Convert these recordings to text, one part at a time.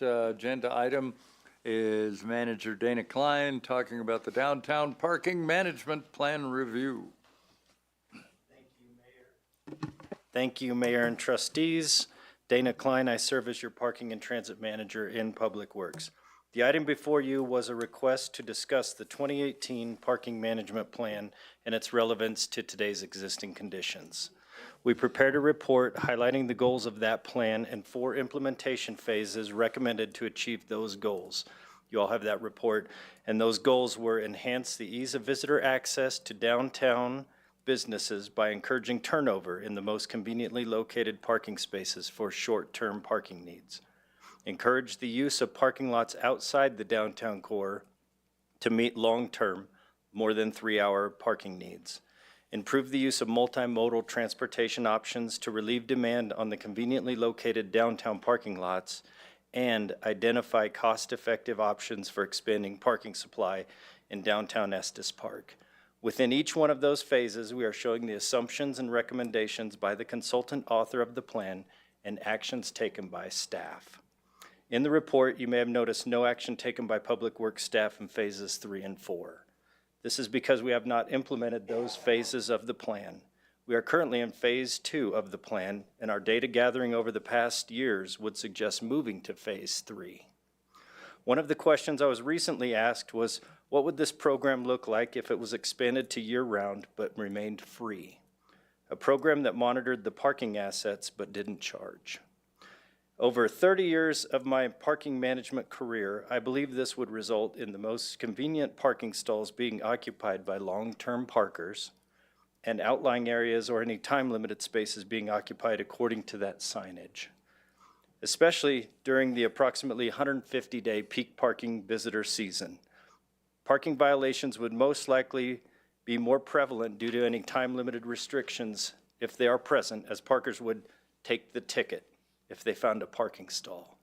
agenda item is Manager Dana Klein talking about the Downtown Parking Management Plan Review. Thank you, Mayor and Trustees. Dana Klein, I serve as your Parking and Transit Manager in Public Works. The item before you was a request to discuss the 2018 Parking Management Plan and its relevance to today's existing conditions. We prepared a report highlighting the goals of that plan and 4 implementation phases recommended to achieve those goals. You all have that report, and those goals were enhance the ease of visitor access to downtown businesses by encouraging turnover in the most conveniently located parking spaces for short-term parking needs. Encourage the use of parking lots outside the downtown core to meet long-term, more than 3-hour parking needs. Improve the use of multimodal transportation options to relieve demand on the conveniently located downtown parking lots, and identify cost-effective options for expanding parking supply in downtown Estes Park. Within each one of those phases, we are showing the assumptions and recommendations by the consultant author of the plan and actions taken by staff. In the report, you may have noticed no action taken by Public Works staff in phases 3 and 4. This is because we have not implemented those phases of the plan. We are currently in phase 2 of the plan, and our data gathering over the past years would suggest moving to phase 3. One of the questions I was recently asked was, what would this program look like if it was expanded to year-round but remained free? A program that monitored the parking assets but didn't charge. Over 30 years of my parking management career, I believe this would result in the most convenient parking stalls being occupied by long-term parkers and outlying areas or any time-limited spaces being occupied according to that signage, especially during the approximately 150-day peak parking visitor season. Parking violations would most likely be more prevalent due to any time-limited restrictions if they are present, as parkers would take the ticket if they found a parking stall.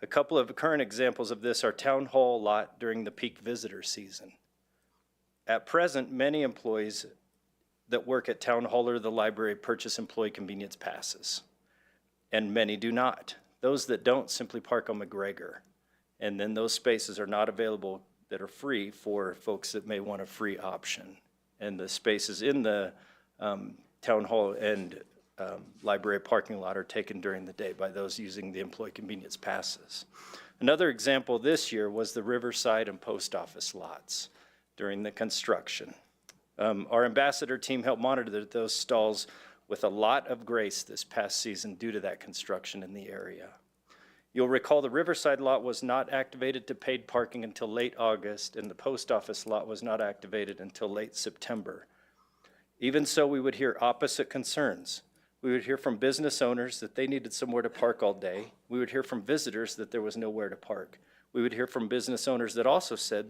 A couple of current examples of this are Town Hall lot during the peak visitor season. At present, many employees that work at Town Hall or the library purchase employee convenience passes, and many do not. Those that don't simply park on McGregor, and then those spaces are not available that are free for folks that may want a free option. And the spaces in the Town Hall and library parking lot are taken during the day by those using the employee convenience passes. Another example this year was the Riverside and Post Office lots during the construction. Our ambassador team helped monitor those stalls with a lot of grace this past season due to that construction in the area. You'll recall the Riverside lot was not activated to paid parking until late August, and the Post Office lot was not activated until late September. Even so, we would hear opposite concerns. We would hear from business owners that they needed somewhere to park all day. We would hear from visitors that there was nowhere to park. We would hear from business owners that also said,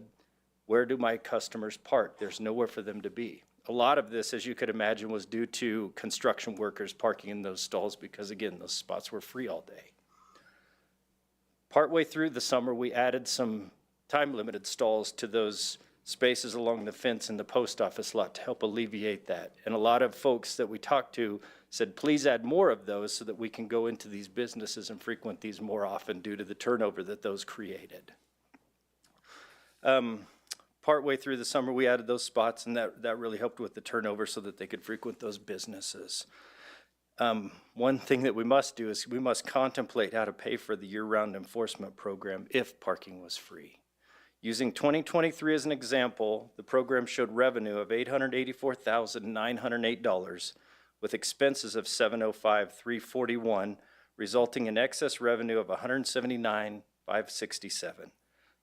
where do my customers park? There's nowhere for them to be. A lot of this, as you could imagine, was due to construction workers parking in those stalls because, again, those spots were free all day. Partway through the summer, we added some time-limited stalls to those spaces along the fence in the Post Office lot to help alleviate that. And a lot of folks that we talked to said, please add more of those so that we can go into these businesses and frequent these more often due to the turnover that those created. Partway through the summer, we added those spots, and that really helped with the turnover so that they could frequent those businesses. One thing that we must do is we must contemplate how to pay for the year-round enforcement program if parking was free. Using 2023 as an example, the program showed revenue of $884,908 with expenses of $705,341, resulting in excess revenue of $179,567.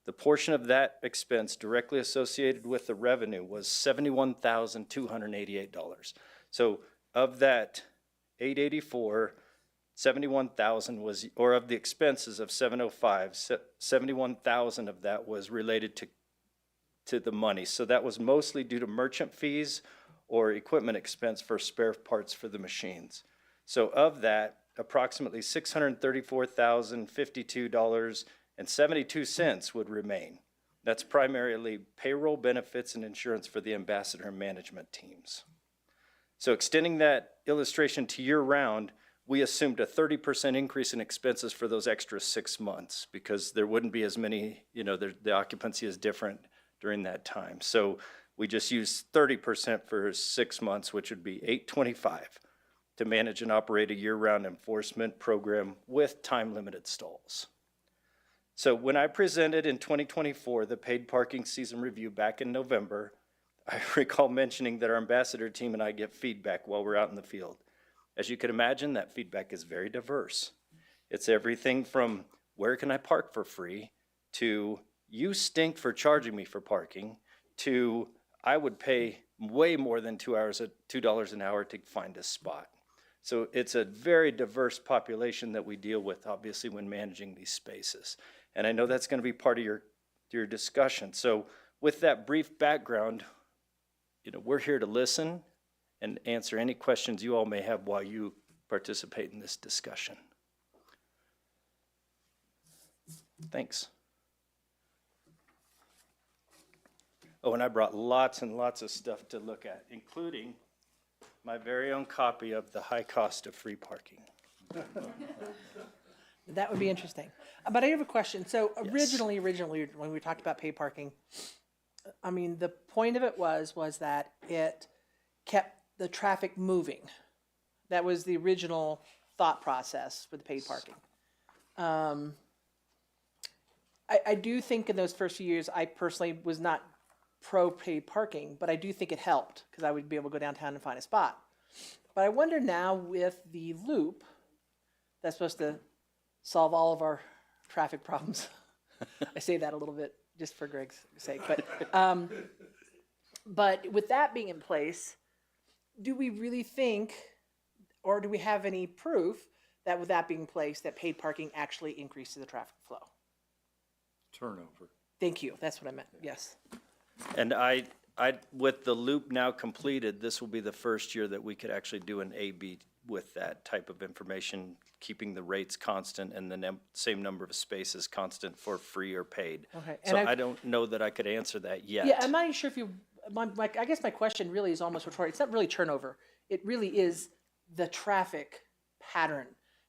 The portion of that expense directly associated with the revenue was $71,288. So of that 884, 71,000 was, or of the expenses of 705, 71,000 of that was related to the money. So that was mostly due to merchant fees or equipment expense for spare parts for the machines. So of that, approximately $634,052.72 would remain. That's primarily payroll, benefits, and insurance for the ambassador and management teams. So extending that illustration to year-round, we assumed a 30% increase in expenses for those extra 6 months because there wouldn't be as many, the occupancy is different during that time. So we just used 30% for 6 months, which would be $825 to manage and operate a year-round enforcement program with time-limited stalls. So when I presented in 2024 the paid parking season review back in November, I recall mentioning that our ambassador team and I get feedback while we're out in the field. As you can imagine, that feedback is very diverse. It's everything from where can I park for free to you stink for charging me for parking to I would pay way more than 2 hours at $2 an hour to find a spot. So it's a very diverse population that we deal with, obviously, when managing these spaces. And I know that's going to be part of your discussion. So with that brief background, we're here to listen and answer any questions you all may have while you participate in this discussion. Thanks. Oh, and I brought lots and lots of stuff to look at, including my very own copy of The High Cost of Free Parking. That would be interesting. But I have a question. So originally, when we talked about paid parking, I mean, the point of it was that it kept the traffic moving. That was the original thought process for the paid parking. I do think in those first few years, I personally was not pro paid parking, but I do think it helped because I would be able to go downtown and find a spot. But I wonder now with the loop that's supposed to solve all of our traffic problems. I say that a little bit just for Greg's sake, but with that being in place, do we really think, or do we have any proof that with that being in place, that paid parking actually increases the traffic flow? Turnover. Thank you. That's what I meant. Yes. And I, with the loop now completed, this will be the first year that we could actually do an A/B with that type of information, keeping the rates constant and the same number of spaces constant for free or paid. Okay. So I don't know that I could answer that yet. Yeah, I'm not even sure if you. I guess my question really is almost rhetorical. It's not really turnover. It really is the traffic pattern.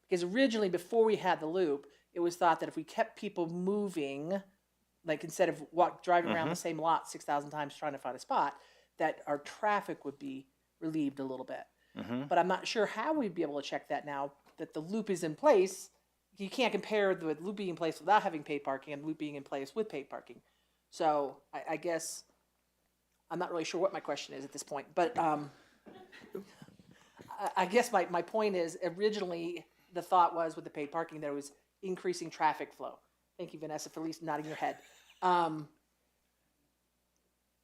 Because originally, before we had the loop, it was thought that if we kept people moving, like instead of driving around the same lot 6,000 times trying to find a spot, that our traffic would be relieved a little bit. But I'm not sure how we'd be able to check that now that the loop is in place. You can't compare the loop being in place without having paid parking and the loop being in place with paid parking. So I guess I'm not really sure what my question is at this point. But I guess my point is originally the thought was with the paid parking there was increasing traffic flow. Thank you, Vanessa, for at least nodding your head.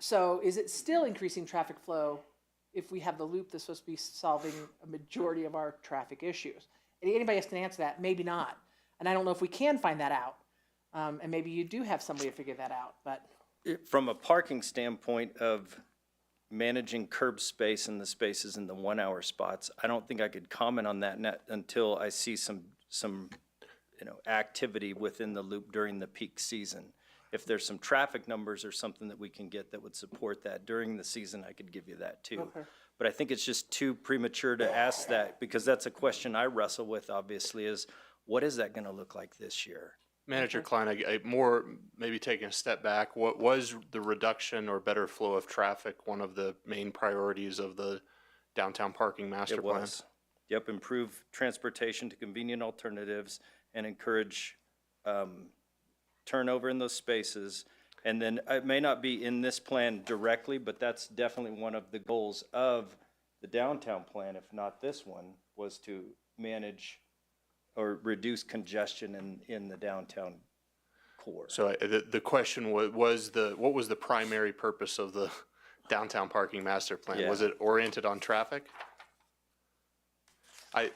So is it still increasing traffic flow if we have the loop that's supposed to be solving a majority of our traffic issues? And anybody else can answer that, maybe not. And I don't know if we can find that out. And maybe you do have somebody to figure that out. But From a parking standpoint of managing curb space and the spaces in the 1 hour spots, I don't think I could comment on that until I see some activity within the loop during the peak season. If there's some traffic numbers or something that we can get that would support that during the season, I could give you that too. Okay. But I think it's just too premature to ask that because that's a question I wrestle with, obviously, is what is that going to look like this year? Manager Klein, I more maybe taking a step back, what was the reduction or better flow of traffic one of the main priorities of the downtown parking master plan? It was. Yep, improve transportation to convenient alternatives and encourage turnover in those spaces. And then it may not be in this plan directly, but that's definitely one of the goals of the downtown plan, if not this one, was to manage or reduce congestion in the downtown core. So the question what was the primary purpose of the downtown parking master plan? Yeah. Was it oriented on traffic?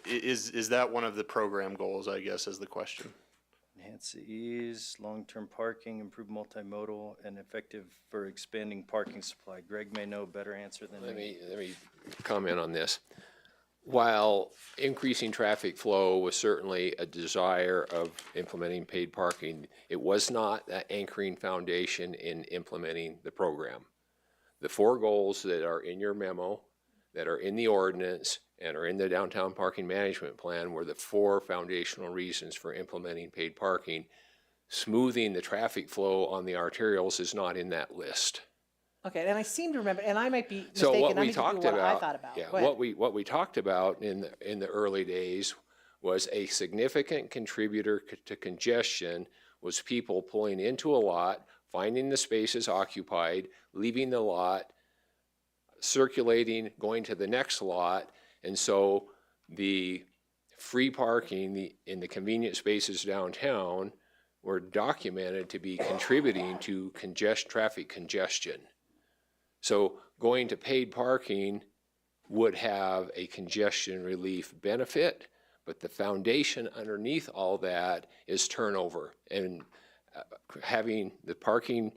Is that one of the program goals, I guess, is the question? Enhance the ease, long-term parking, improve multimodal, and effective for expanding parking supply. Greg may know a better answer than me. Let me comment on this. While increasing traffic flow was certainly a desire of implementing paid parking, it was not an anchoring foundation in implementing the program. The 4 goals that are in your memo that are in the ordinance and are in the downtown parking management plan were the 4 foundational reasons for implementing paid parking. Smoothing the traffic flow on the arterials is not in that list. Okay, and I seem to remember, and I might be So mistaken, what I we need to do talked what I about, thought about. yeah, Go ahead. what we talked about in the early days was a significant contributor to congestion was people pulling into a lot, finding the spaces occupied, leaving the lot, circulating, going to the next lot, and so the free parking in the convenient spaces downtown were documented to be contributing to traffic congestion. So going to paid parking would have a congestion relief benefit, but the foundation underneath all that is turnover and having the parking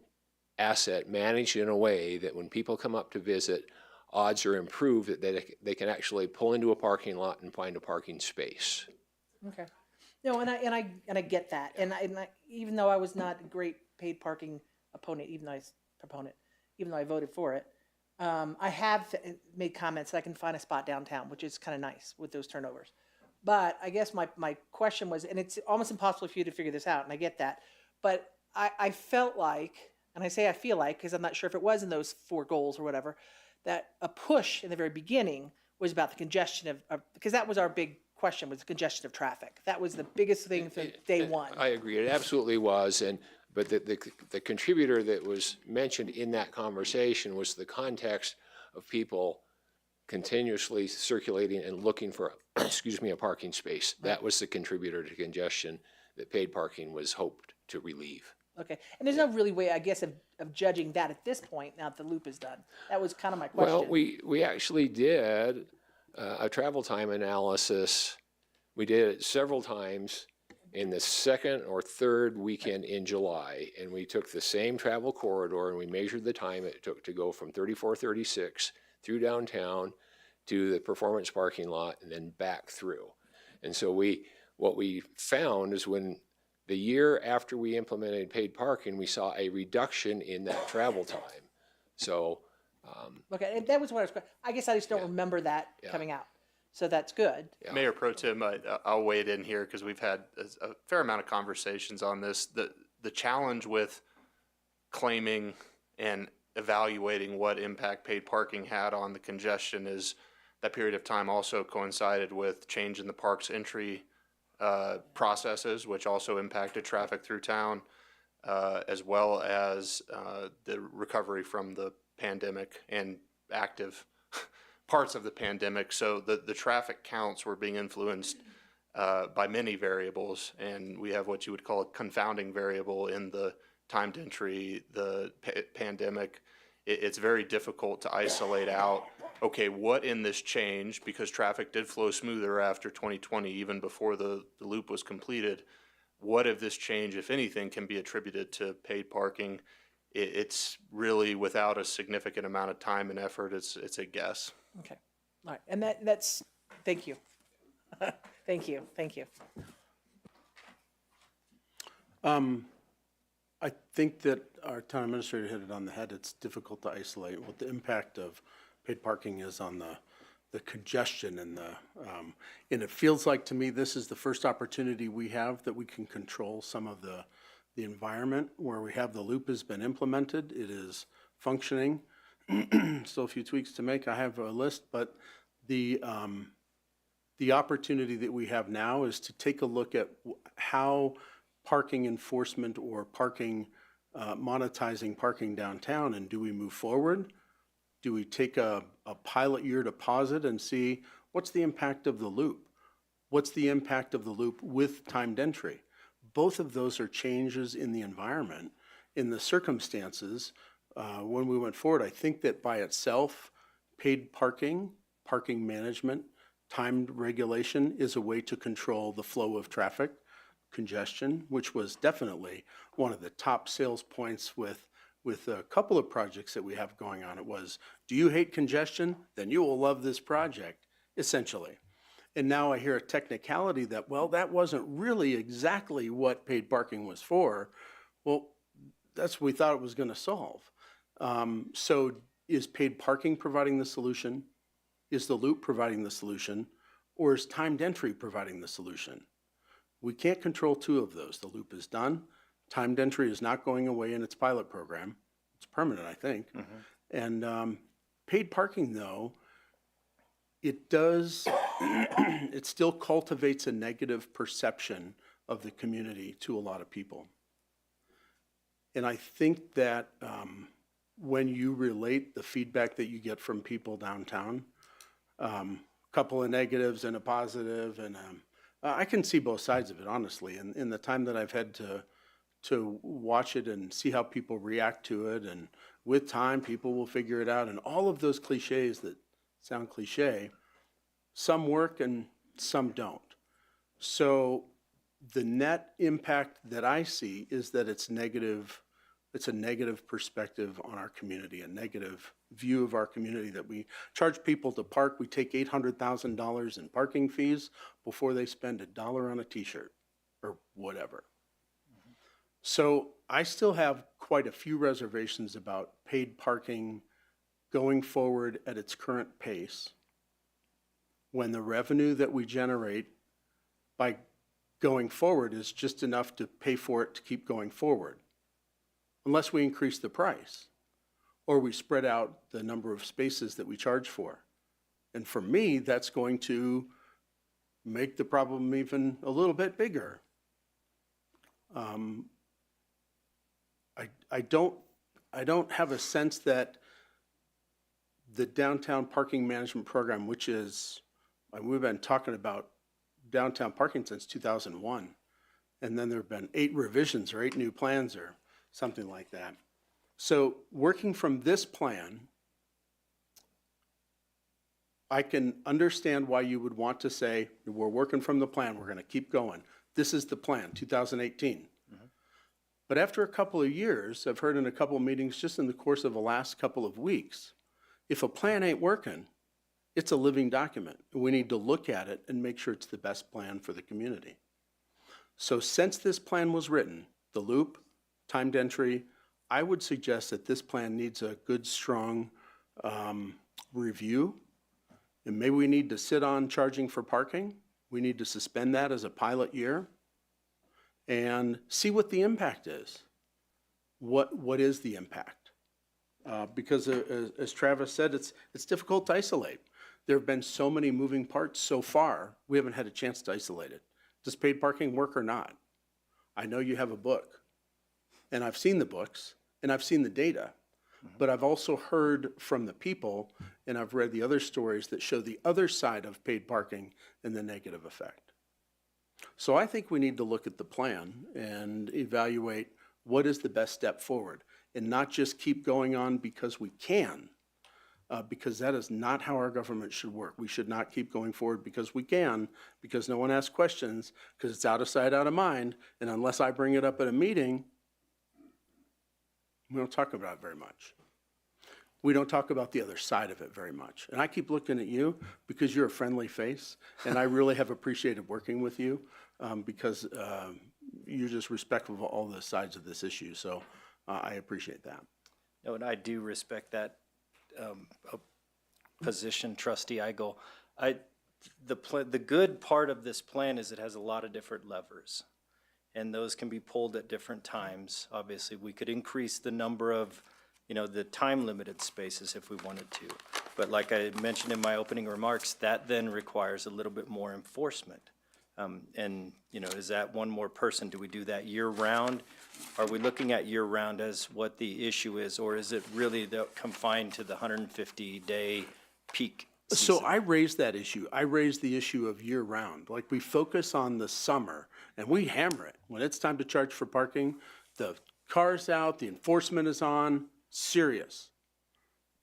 asset managed in a way that when people come up to visit, odds are improved that they can actually pull into a parking lot and find a parking space. Okay. No, and I get that, and I even though I was not a great paid parking opponent, even though I voted for it, I have made comments that I can find a spot downtown, which is kind of nice with those turnovers. But I guess my question was, and it's almost impossible for you to figure this out, and I get that, but I felt like, and I say I feel like, because I'm not sure if it was in those 4 goals or whatever, that a push in the very beginning was about the congestion of because that was our big question, was the congestion of traffic. That was the biggest thing from day one. I agree, it absolutely was, but the contributor that was mentioned in that conversation was the context of people continuously circulating and looking for, a parking space. Right. That was the contributor to congestion that paid parking was hoped to relieve. Okay, and there's no really way, I guess, of judging that at this point, now that the loop is done. That was kind of my question. Well, we actually did a travel time analysis. We did it several times in the second or third weekend in July, and we took the same travel corridor and we measured the time it took to go from 3436 through downtown to the performance parking lot and then back through. And so what we found is when the year after we implemented paid parking, we saw a reduction in that travel time. So okay, and that was what I was. I guess I just don't remember that coming out. So that's good. Yeah. Mayor Pro Tem, I'll wade in here because we've had a fair amount of conversations on this. The challenge with claiming and evaluating what impact paid parking had on the congestion is that period of time also coincided with change in the park's entry processes, which also impacted traffic through town, as well as the recovery from the pandemic and active parts of the pandemic. So the traffic counts were being influenced by many variables, and we have what you would call a confounding variable in the timed entry, the pandemic. It's very difficult to isolate out, okay, what in this change, because traffic did flow smoother after 2020, even before the loop was completed, what of this change, if anything, can be attributed to paid parking? It's really, without a significant amount of time and effort, it's a guess. Okay, all right, and that's, thank you. Thank you. I think that our town administrator hit it on the head. It's difficult to isolate what the impact of paid parking is on the congestion and and it feels like to me this is the first opportunity we have that we can control some of the environment where we have the loop has been implemented. It is functioning. Still a few tweaks to make. I have a list, but the opportunity that we have now is to take a look at how parking enforcement or parking, monetizing parking downtown, and do we move forward? Do we take a pilot year to pause it and see what's the impact of the loop? What's the impact of the loop with timed entry? Both of those are changes in the environment, in the circumstances. When we went forward, I think that by itself, paid parking, parking management, timed regulation is a way to control the flow of traffic, congestion, which was definitely one of the top sales points with a couple of projects that we have going on. It was, do you hate congestion? Then you will love this project, essentially. And now I hear a technicality that, well, that wasn't really exactly what paid parking was for. Well, that's what we thought it was going to solve. So is paid parking providing the solution? Is the loop providing the solution, or is timed entry providing the solution? We can't control two of those. The loop is done. Timed entry is not going away in its pilot program. It's permanent, I think. And paid parking, though, it does, it still cultivates a negative perception of the community to a lot of people. And I think that when you relate the feedback that you get from people downtown, couple of negatives and a positive, and I can see both sides of it, honestly. And in the time that I've had to watch it and see how people react to it, and with time, people will figure it out, and all of those cliches that sound cliche, some work and some don't. So the net impact that I see is that it's negative. It's a negative perspective on our community, a negative view of our community, that we charge people to park. We take $800,000 in parking fees before they spend $1 on a t-shirt or whatever. So I still have quite a few reservations about paid parking going forward at its current pace, when the revenue that we generate by going forward is just enough to pay for it to keep going forward, unless we increase the price or we spread out the number of spaces that we charge for. And for me, that's going to make the problem even a little bit bigger. I don't have a sense that the downtown parking management program, which is, we've been talking about downtown parking since 2001, and then there have been 8 revisions or 8 new plans or something like that. So working from this plan, I can understand why you would want to say, we're working from the plan, we're going to keep going. This is the plan, 2018. But after a couple of years, I've heard in a couple of meetings just in the course of the last couple of weeks, if a plan ain't working, it's a living document. We need to look at it and make sure it's the best plan for the community. So since this plan was written, the loop, timed entry, I would suggest that this plan needs a good, strong review. And maybe we need to sit on charging for parking. We need to suspend that as a pilot year and see what the impact is. What is the impact? Because as Travis said, it's difficult to isolate. There have been so many moving parts so far, we haven't had a chance to isolate it. Does paid parking work or not? I know you have a book, and I've seen the books, and I've seen the data, but I've also heard from the people, and I've read the other stories that show the other side of paid parking and the negative effect. So I think we need to look at the plan and evaluate what is the best step forward, and not just keep going on because we can, because that is not how our government should work. We should not keep going forward because we can, because no one asks questions, because it's out of sight, out of mind, and unless I bring it up at a meeting, we don't talk about it very much. We don't talk about the other side of it very much. And I keep looking at you because you're a friendly face, and I really have appreciated working with you because you're just respectful of all the sides of this issue. So I appreciate that. No, and I do respect that position, Trustee Eigel. The good part of this plan is it has a lot of different levers, and those can be pulled at different times. Obviously, we could increase the number of, the time-limited spaces if we wanted to. But like I mentioned in my opening remarks, that then requires a little bit more enforcement. And, is that one more person? Do we do that year-round? Are we looking at year-round as what the issue is, or is it really confined to the 150-day peak season? So I raised that issue. I raised the issue of year-round. Like, we focus on the summer, and we hammer it. When it's time to charge for parking, the car's out, the enforcement is on, serious.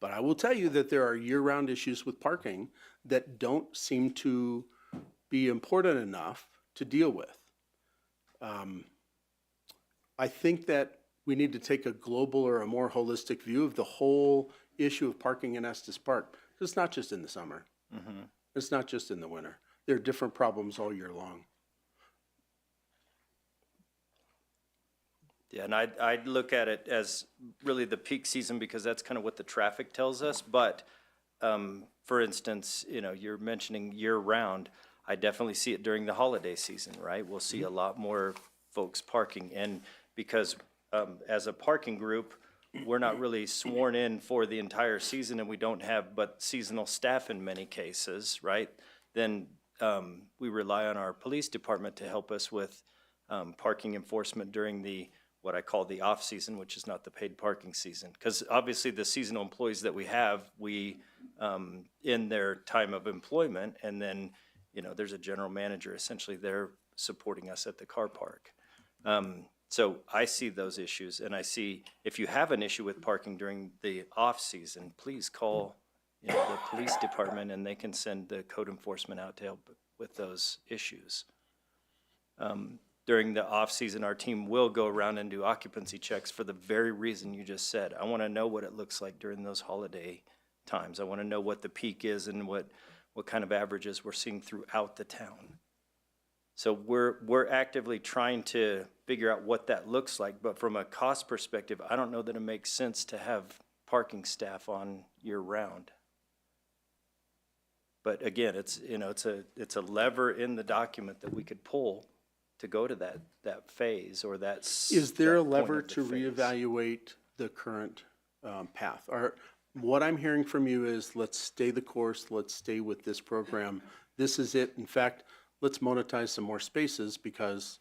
But I will tell you that there are year-round issues with parking that don't seem to be important enough to deal with. I think that we need to take a global or a more holistic view of the whole issue of parking in Estes Park. It's not just in the summer. It's not just in the winter. There are different problems all year long. Yeah, and I'd look at it as really the peak season because that's kind of what the traffic tells us. But for instance, you're mentioning year-round. I definitely see it during the holiday season, right? We'll see a lot more folks parking. And because as a parking group, we're not really sworn in for the entire season, and we don't have but seasonal staff in many cases, right? Then we rely on our police department to help us with parking enforcement during what I call the off-season, which is not the paid parking season. Because obviously the seasonal employees that we have, in their time of employment, and then, there's a general manager, essentially they're supporting us at the car park. So I see those issues, and I see if you have an issue with parking during the off-season, please call the police department, and they can send the code enforcement out to help with those issues. During the off-season, our team will go around and do occupancy checks for the very reason you just said. I want to know what it looks like during those holiday times. I want to know what the peak is and what kind of averages we're seeing throughout the town. So we're actively trying to figure out what that looks like, but from a cost perspective, I don't know that it makes sense to have parking staff on year-round. But again, it's a lever in the document that we could pull to go to that phase or that. Is there a that point lever of the to phase. reevaluate the current path? What I'm hearing from you is, let's stay the course, let's stay with this program. This is it. In fact, let's monetize some more spaces because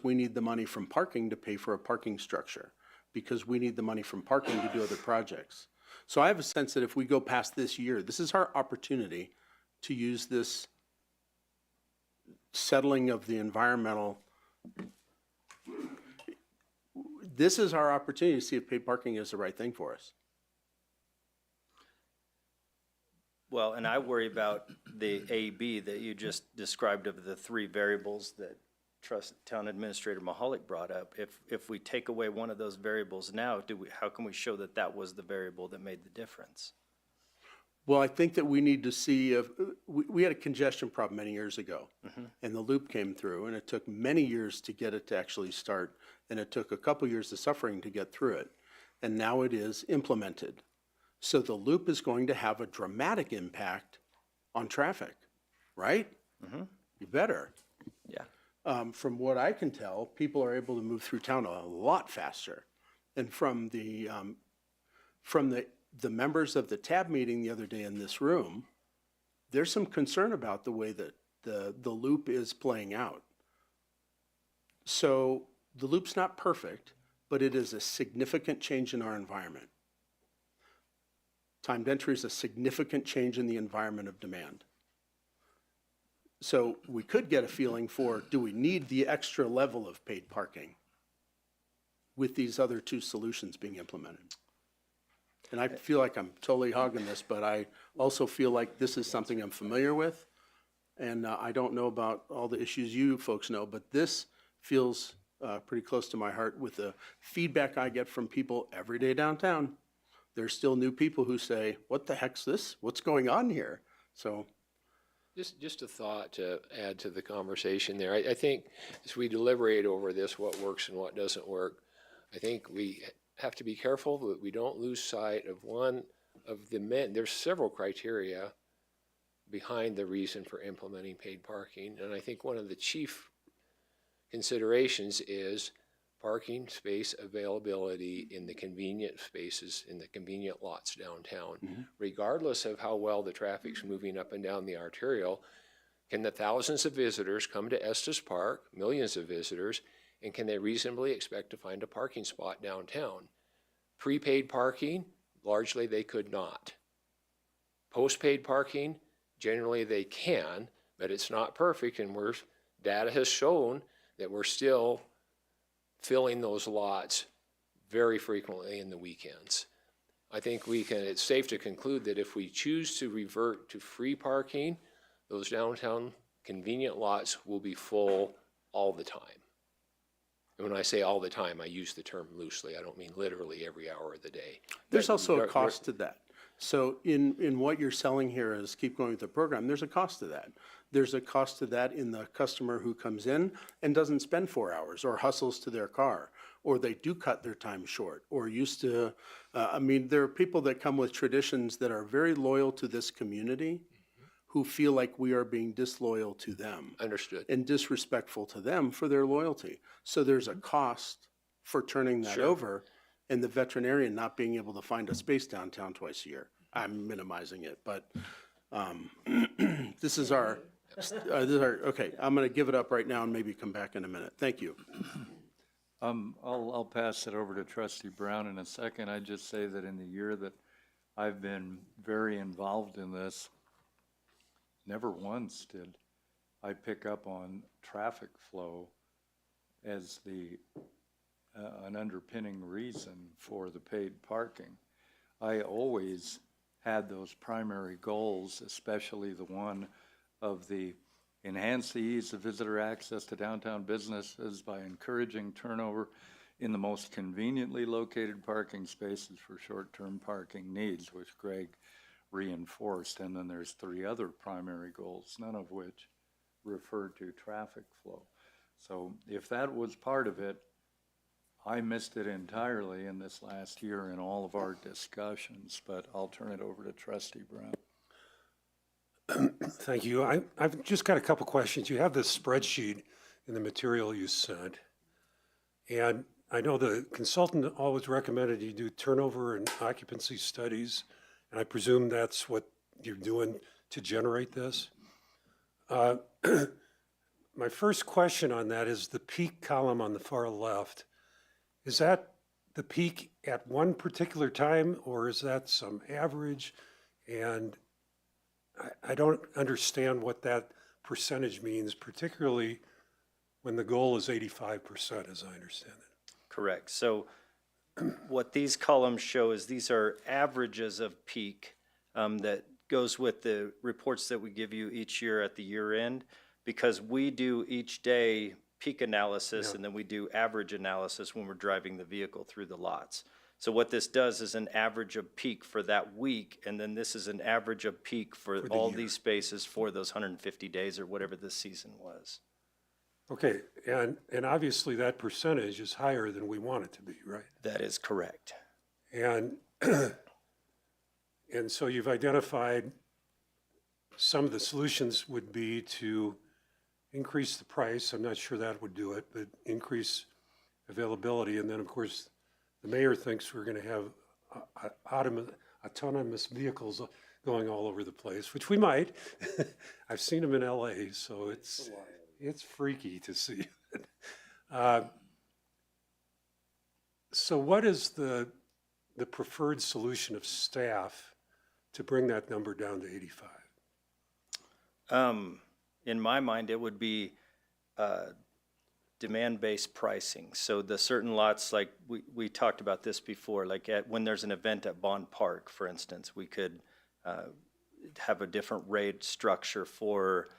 we need the money from parking to pay for a parking structure, because we need the money from parking to do other projects. So I have a sense that if we go past this year, this is our opportunity to use this settling of the environmental. This is our opportunity to see if paid parking is the right thing for us. Well, and I worry about the AB that you just described of the three variables that Town Administrator Mahalik brought up. If we take away one of those variables now, how can we show that that was the variable that made the difference? Well, I think that we need to see if, we had a congestion problem many years ago, and the loop came through, and it took many years to get it to actually start, and it took a couple years of suffering to get through it, and now it is implemented. So the loop is going to have a dramatic impact on traffic, right? You better. Yeah. From what I can tell, people are able to move through town a lot faster. And from the members of the TAB meeting the other day in this room, there's some concern about the way that the loop is playing out. So the loop's not perfect, but it is a significant change in our environment. Timed entry is a significant change in the environment of demand. So we could get a feeling for, do we need the extra level of paid parking with these other two solutions being implemented? And I feel like I'm totally hogging this, but I also feel like this is something I'm familiar with. And I don't know about all the issues you folks know, but this feels pretty close to my heart with the feedback I get from people every day downtown. There's still new people who say, what the heck's this? What's going on here? So. Just a thought to add to the conversation there. I think as we deliberate over this, what works and what doesn't work, I think we have to be careful that we don't lose sight of one of the there's several criteria behind the reason for implementing paid parking. And I think one of the chief considerations is parking space availability in the convenient spaces, in the convenient lots downtown. Regardless of how well the traffic's moving up and down the arterial, can the thousands of visitors come to Estes Park, millions of visitors, and can they reasonably expect to find a parking spot downtown? Prepaid parking, largely they could not. Postpaid parking, generally they can, but it's not perfect, and data has shown that we're still filling those lots very frequently in the weekends. I think it's safe to conclude that if we choose to revert to free parking, those downtown convenient lots will be full all the time. And when I say all the time, I use the term loosely. I don't mean literally every hour of the day. There's also a cost to that. So in what you're selling here is keep going with the program, there's a cost to that. There's a cost to that in the customer who comes in and doesn't spend 4 hours or hustles to their car, or they do cut their time short, or used to, I mean, there are people that come with traditions that are very loyal to this community who feel like we are being disloyal to them Understood. and disrespectful to them for their loyalty. So there's a cost for turning that over and the veterinarian not being able to find a space downtown twice a year. I'm minimizing it, but this is our, okay, I'm going to give it up right now and maybe come back in a minute. Thank you. I'll pass it over to Trustee Brown in a second. I just say that in the year that I've been very involved in this, never once did I pick up on traffic flow as an underpinning reason for the paid parking. I always had those primary goals, especially the one of enhance the ease of visitor access to downtown businesses by encouraging turnover in the most conveniently located parking spaces for short-term parking needs, which Greg reinforced. And then there's 3 other primary goals, none of which refer to traffic flow. So if that was part of it, I missed it entirely in this last year in all of our discussions, but I'll turn it over to Trustee Brown. Thank you. I've just got a couple questions. You have this spreadsheet in the material you sent. And I know the consultant always recommended you do turnover and occupancy studies. And I presume that's what you're doing to generate this. My first question on that is the peak column on the far left. Is that the peak at one particular time, or is that some average? And I don't understand what that percentage means, particularly when the goal is 85%, as I understand it. Correct. So what these columns show is these are averages of peak that goes with the reports that we give you each year at the year end, because we do each day peak analysis and then we do average analysis when we're driving the vehicle through the lots. So what this does is an average of peak for that week, and then this is an average of peak for all these spaces for those 150 days or whatever this season was. Okay, and obviously that percentage is higher than we want it to be, right? That is correct. And and so you've identified some of the solutions would be to increase the price. I'm not sure that would do it, but increase availability. And then, of course, the mayor thinks we're going to have autonomous vehicles going all over the place, which we might. I've seen them in LA, so it's freaky to see. So what is the preferred solution of staff to bring that number down to 85? In my mind, it would be demand-based pricing. So the certain lots, like we talked about this before, like when there's an event at Bond Park, for instance, we could have a different rate structure for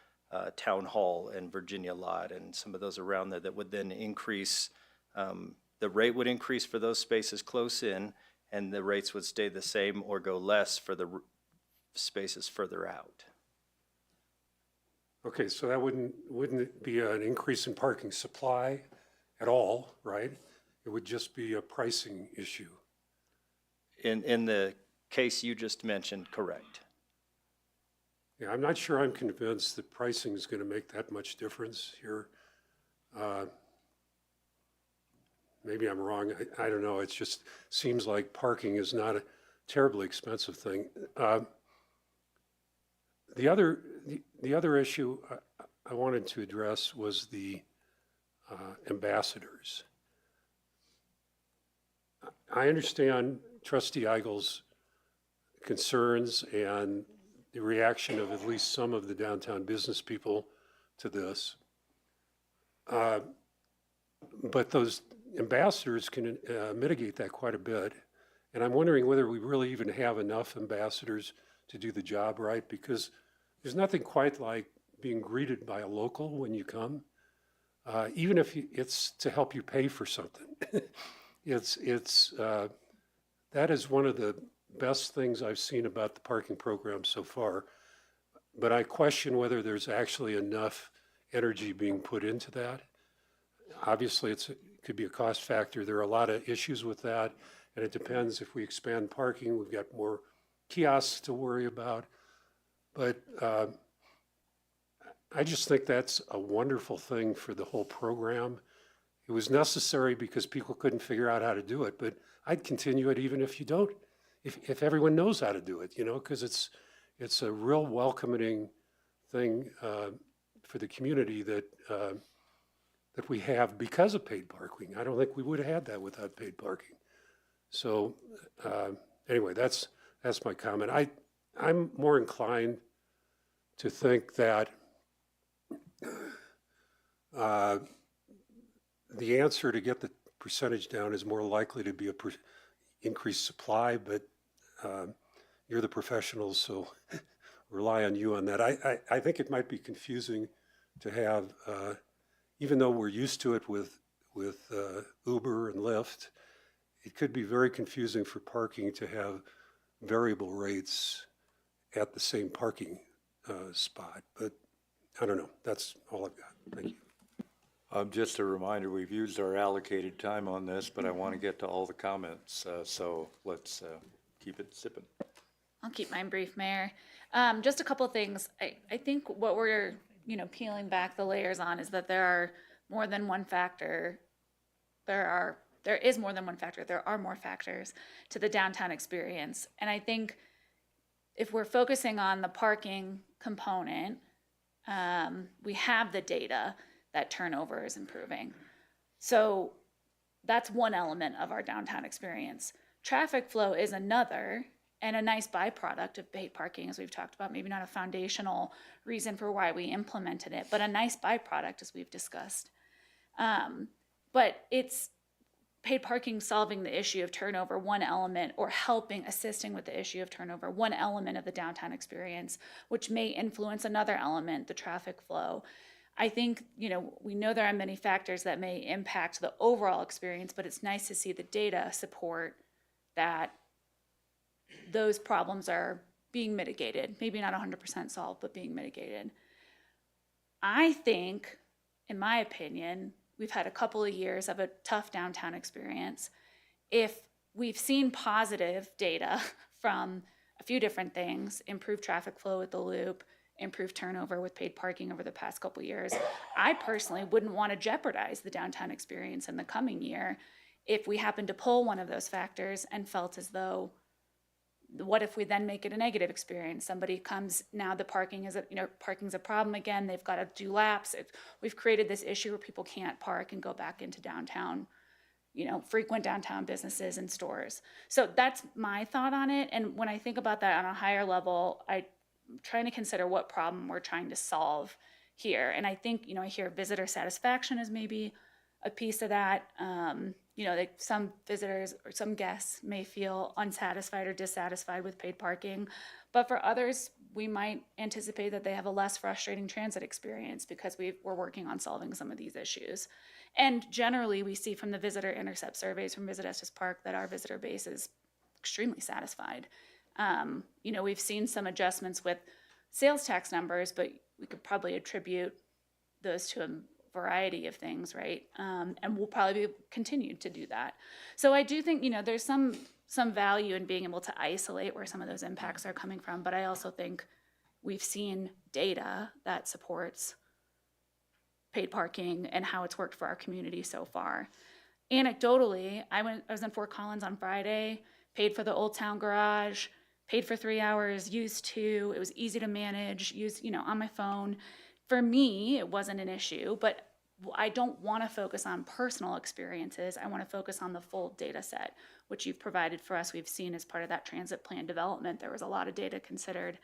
Town Hall and Virginia Lot and some of those around there that would then increase, the rate would increase for those spaces close in, and the rates would stay the same or go less for the spaces further out. Okay, so that wouldn't it be an increase in parking supply at all, right? It would just be a pricing issue. In the case you just mentioned, correct. Yeah, I'm not sure I'm convinced that pricing is going to make that much difference here. Maybe I'm wrong. I don't know. It just seems like parking is not a terribly expensive thing. The other issue I wanted to address was the ambassadors. I understand Trustee Eigel's concerns and the reaction of at least some of the downtown business people to this. But those ambassadors can mitigate that quite a bit. And I'm wondering whether we really even have enough ambassadors to do the job right, because there's nothing quite like being greeted by a local when you come, even if it's to help you pay for something. That is one of the best things I've seen about the parking program so far. But I question whether there's actually enough energy being put into that. Obviously, it could be a cost factor. There are a lot of issues with that, and it depends if we expand parking, we've got more kiosks to worry about. But I just think that's a wonderful thing for the whole program. It was necessary because people couldn't figure out how to do it, but I'd continue it even if you don't, if everyone knows how to do it, because it's a real welcoming thing for the community that we have because of paid parking. I don't think we would have had that without paid parking. So anyway, that's my comment. I'm more inclined to think that the answer to get the percentage down is more likely to be increased supply, but you're the professionals, so rely on you on that. I think it might be confusing to have, even though we're used to it with Uber and Lyft, it could be very confusing for parking to have variable rates at the same parking spot. But I don't know. That's all I've got. Thank you. Just a reminder, we've used our allocated time on this, but I want to get to all the comments, so let's keep it sipping. I'll keep mine brief, Mayor. Just a couple of things. I think what we're, peeling back the layers on is that there are more than one factor. There is more than one factor. There are more factors to the downtown experience. And I think if we're focusing on the parking component, we have the data that turnover is improving. So that's one element of our downtown experience. Traffic flow is another, and a nice byproduct of paid parking, as we've talked about, maybe not a foundational reason for why we implemented it, but a nice byproduct, as we've discussed. But it's paid parking solving the issue of turnover, one element, or assisting with the issue of turnover, one element of the downtown experience, which may influence another element, the traffic flow. I think, we know there are many factors that may impact the overall experience, but it's nice to see the data support that those problems are being mitigated. Maybe not 100% solved, but being mitigated. I think, in my opinion, we've had a couple of years of a tough downtown experience. If we've seen positive data from a few different things, improved traffic flow with the loop, improved turnover with paid parking over the past couple of years, I personally wouldn't want to jeopardize the downtown experience in the coming year if we happen to pull one of those factors and felt as though, what if we then make it a negative experience? Somebody comes, now the parking's a problem again, they've got to do laps. We've created this issue where people can't park and go back into downtown, frequent downtown businesses and stores. So that's my thought on it. And when I think about that on a higher level, I'm trying to consider what problem we're trying to solve here. And I think, I hear visitor satisfaction as maybe a piece of that. Like some visitors or some guests may feel unsatisfied or dissatisfied with paid parking, but for others, we might anticipate that they have a less frustrating transit experience because we're working on solving some of these issues. And generally, we see from the visitor intercept surveys from Visit Estes Park that our visitor base is extremely satisfied. We've seen some adjustments with sales tax numbers, but we could probably attribute those to a variety of things, right? And we'll probably continue to do that. So I do think, there's some value in being able to isolate where some of those impacts are coming from, but I also think we've seen data that supports paid parking and how it's worked for our community so far. Anecdotally, I was in Fort Collins on Friday, paid for the Old Town Garage, paid for 3 hours, used 2. It was easy to manage, used, on my phone. For me, it wasn't an issue, but I don't want to focus on personal experiences. I want to focus on the full data set, which you've provided for us. We've seen as part of that transit plan development, there was a lot of data considered.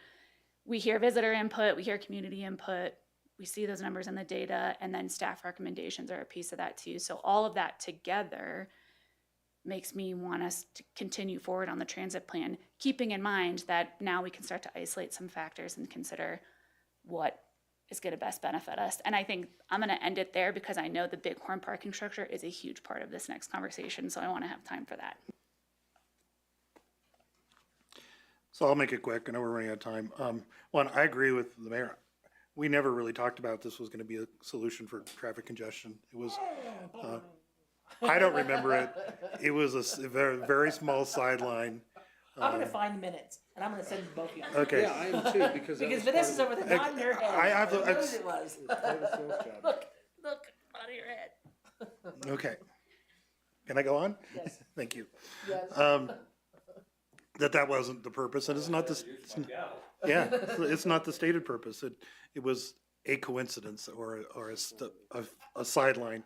We hear visitor input, we hear community input, we see those numbers in the data, and then staff recommendations are a piece of that too. So all of that together makes me want us to continue forward on the transit plan, keeping in mind that now we can start to isolate some factors and consider what is going to best benefit us. And I think I'm going to end it there because I know the Bighorn parking structure is a huge part of this next conversation, so I want to have time for that. So I'll make it quick. I know we're running out of time. One, I agree with the mayor. We never really talked about this was going to be a solution for traffic congestion. It was, I don't remember it. It was a very, very small sideline. I'm gonna find the minutes, and I'm gonna send them both of you. Okay. Yeah, I am too, because that Because was Vanessa's part over of there nodding her head. I have to- I knows it was. part of the sales job. Look, nodding your head. Okay. Can I go on? Yes. Thank you. Yes. That wasn't the purpose, and it's not this, yeah, it's not the stated purpose. It was a coincidence or a sideline.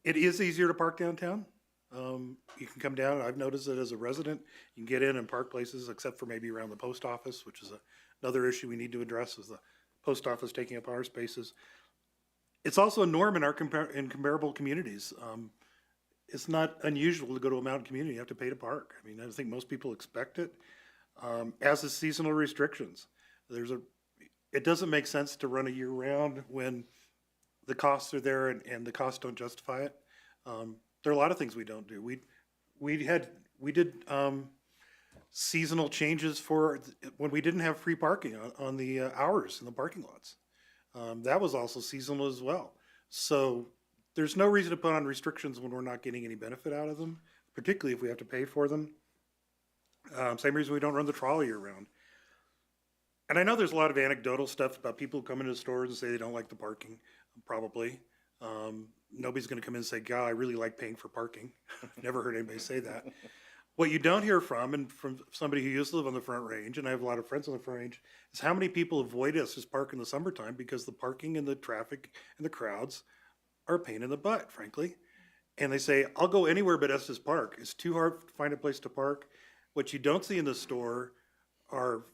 It is easier to park downtown. You can come down, I've noticed it as a resident, you can get in and park places except for maybe around the post office, which is another issue we need to address, is the post office taking up our spaces. It's also a norm in our in comparable communities. It's not unusual to go to a mountain community, you have to pay to park. I mean, I think most people expect it. As is seasonal restrictions. It doesn't make sense to run a year round when the costs are there and the costs don't justify it. There are a lot of things we don't do. We did seasonal changes for when we didn't have free parking on the hours in the parking lots. That was also seasonal as well. So there's no reason to put on restrictions when we're not getting any benefit out of them, particularly if we have to pay for them. Same reason we don't run the trolley year round. And I know there's a lot of anecdotal stuff about people who come into stores and say they don't like the parking, probably. Nobody's gonna come in and say, God, I really like paying for parking. Never heard anybody say that. What you don't hear from, and from somebody who used to live on the Front Range, and I have a lot of friends on the Front Range, is how many people avoid Estes Park in the summertime because the parking and the traffic and the crowds are a pain in the butt, frankly. And they say, I'll go anywhere but Estes Park. It's too hard to find a place to park. What you don't see in the store are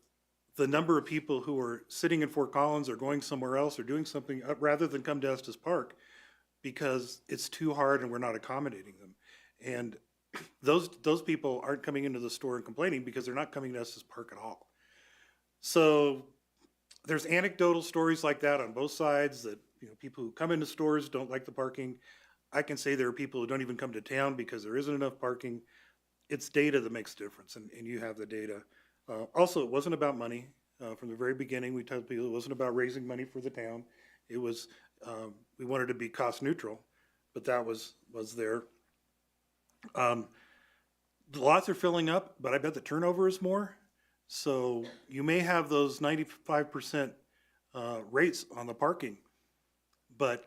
the number of people who are sitting in Fort Collins or going somewhere else or doing something rather than come to Estes Park because it's too hard and we're not accommodating them. And those people aren't coming into the store and complaining because they're not coming to Estes Park at all. So there's anecdotal stories like that on both sides that, you know, people who come into stores don't like the parking. I can say there are people who don't even come to town because there isn't enough parking. It's data that makes a difference, and you have the data. Also, it wasn't about money. From the very beginning, we told people it wasn't about raising money for the town. It was, we wanted to be cost neutral, but that was there. The lots are filling up, but I bet the turnover is more. So you may have those 95% rates on the parking, but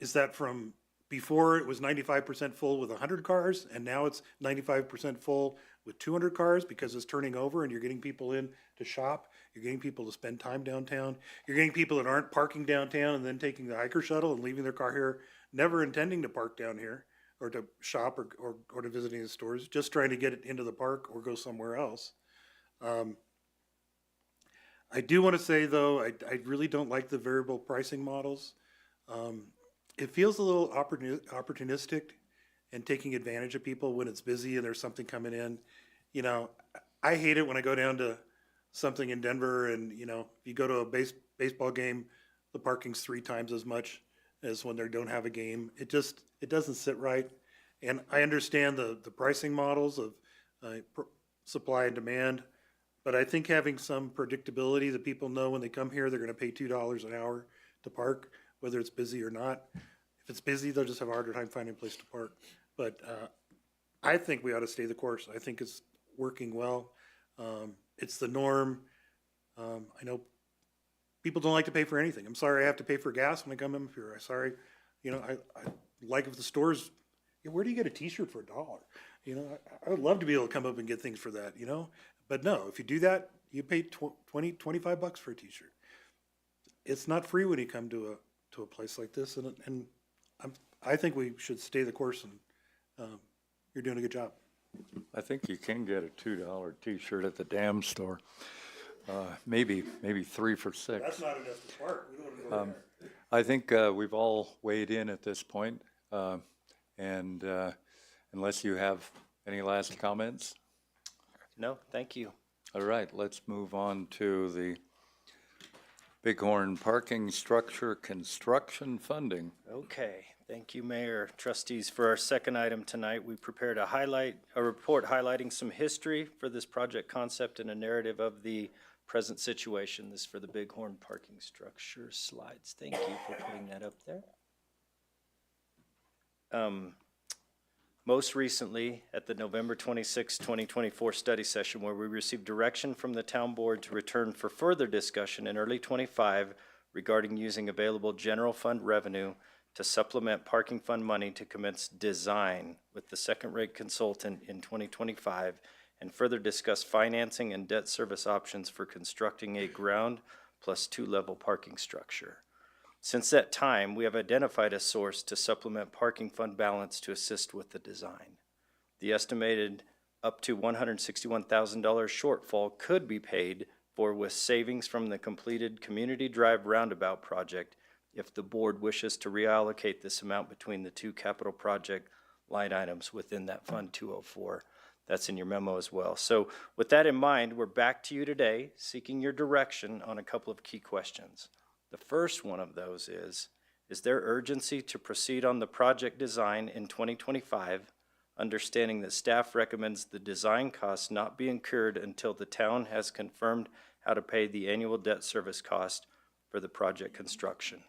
is that from before it was 95% full with 100 cars, and now it's 95% full with 200 cars because it's turning over and you're getting people in to shop, you're getting people to spend time downtown, you're getting people that aren't parking downtown and then taking the hiker shuttle and leaving their car here, never intending to park down here or to shop or to visiting the stores, just trying to get it into the park or go somewhere else. I do want to say though, I really don't like the variable pricing models. It feels a little opportunistic and taking advantage of people when it's busy and there's something coming in. You know, I hate it when I go down to something in Denver and, you know, if you go to a baseball game, the parking's 3 times as much as when they don't have a game. It doesn't sit right. And I understand the pricing models of supply and demand, but I think having some predictability that people know when they come here, they're gonna pay $2 an hour to park, whether it's busy or not. If it's busy, they'll just have a harder time finding a place to park. But I think we ought to stay the course. I think it's working well. It's the norm. I know people don't like to pay for anything. I'm sorry I have to pay for gas when I come in here. I'm sorry, you know, I like if the stores, you know, where do you get a t-shirt for $1? You know, I would love to be able to come up and get things for that, you know? But no, if you do that, you pay $25 for a t-shirt. It's not free when you come to a place like this, and I think we should stay the course, and you're doing a good job. I think you can get a $2 t-shirt at the dam store. Maybe 3 for $6. That's not an Estes Park. We don't want to go there. I think we've all weighed in at this point, and unless you have any last comments, No, thank you. all right, let's move on to the Bighorn Parking Structure Construction Funding. Okay, Thank you, Mayor. Trustees, for our second item tonight, we prepared a report highlighting some history for this project concept and a narrative of the present situation. This is for the Bighorn parking structure slides. Thank you for putting that up there. Most recently, at the November 26, 2024 study session, where we received direction from the town board to return for further discussion in early '25 regarding using available general fund revenue to supplement parking fund money to commence design with the second-rate consultant in 2025 and further discuss financing and debt service options for constructing a ground plus two-level parking structure. Since that time, we have identified a source to supplement parking fund balance to assist with the design. The estimated up to $161,000 shortfall could be paid for with savings from the completed Community Drive Roundabout project if the board wishes to reallocate this amount between the two capital project line items within that Fund 204. That's in your memo as well. So with that in mind, we're back to you today seeking your direction on a couple of key questions. The first one of those is there urgency to proceed on the project design in 2025, understanding that staff recommends the design costs not be incurred until the town has confirmed how to pay the annual debt service cost for the project construction?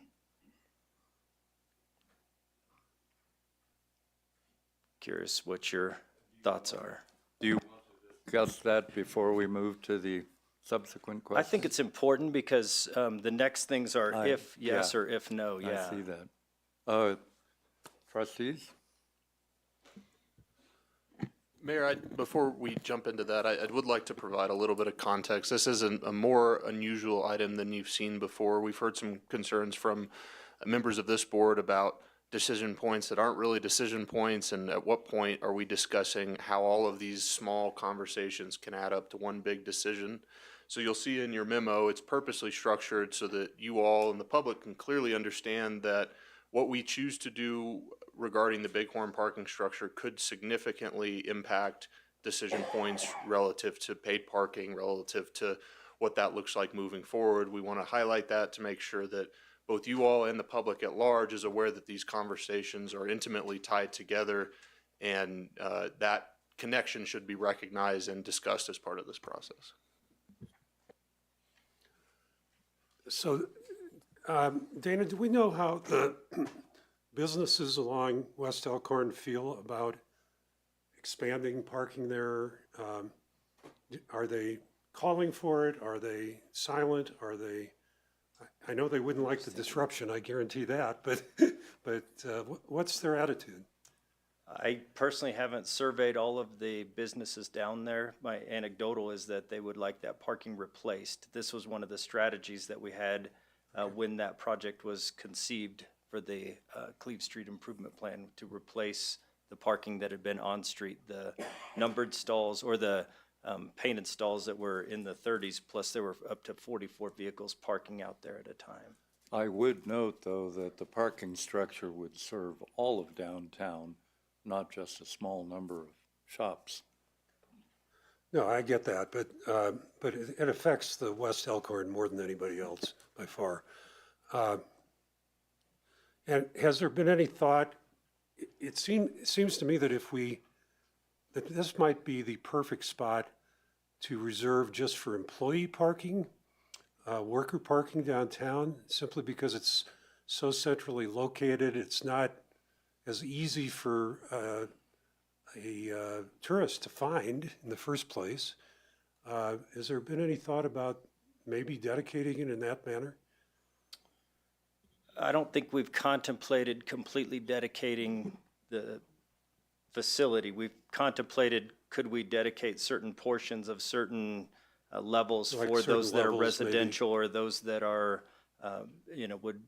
Curious what your thoughts are. Do you want to discuss that before we move to the subsequent I question? think it's important because the next things are if yes yeah. or if no, yeah. I see that. Trustees? Mayor, before we jump into that, I would like to provide a little bit of context. This is a more unusual item than you've seen before. We've heard some concerns from members of this board about decision points that aren't really decision points, and at what point are we discussing how all of these small conversations can add up to one big decision. So you'll see in your memo, it's purposely structured so that you all and the public can clearly understand that what we choose to do regarding the Bighorn parking structure could significantly impact decision points relative to paid parking, relative to what that looks like moving forward. We want to highlight that to make sure that both you all and the public at large is aware that these conversations are intimately tied together, and that connection should be recognized and discussed as part of this process. So, Dana, do we know how the businesses along West Elkhorn feel about expanding parking there? Are they calling for it? Are they silent? Are they, I know they wouldn't like the disruption, I guarantee that, but what's their attitude? I personally haven't surveyed all of the businesses down there. My anecdotal is that they would like that parking replaced. This was one of the strategies that we had when that project was conceived for the Cleve Street Improvement Plan, to replace the parking that had been on street, the numbered stalls or the painted stalls that were in the 30s, plus there were up to 44 vehicles parking out there at a time. I would note, though, that the parking structure would serve all of downtown, not just a small number of shops. No, I get that, but it affects the West Elkhorn more than anybody else by far. And has there been any thought, it seems to me that that this might be the perfect spot to reserve just for employee parking, worker parking downtown, simply because it's so centrally located. It's not as easy for a tourist to find in the first place. Has there been any thought about maybe dedicating it in that manner? I don't think we've contemplated completely dedicating the facility. We've contemplated, could we dedicate certain portions of certain levels Like for certain those that are levels, maybe. residential or those that are, would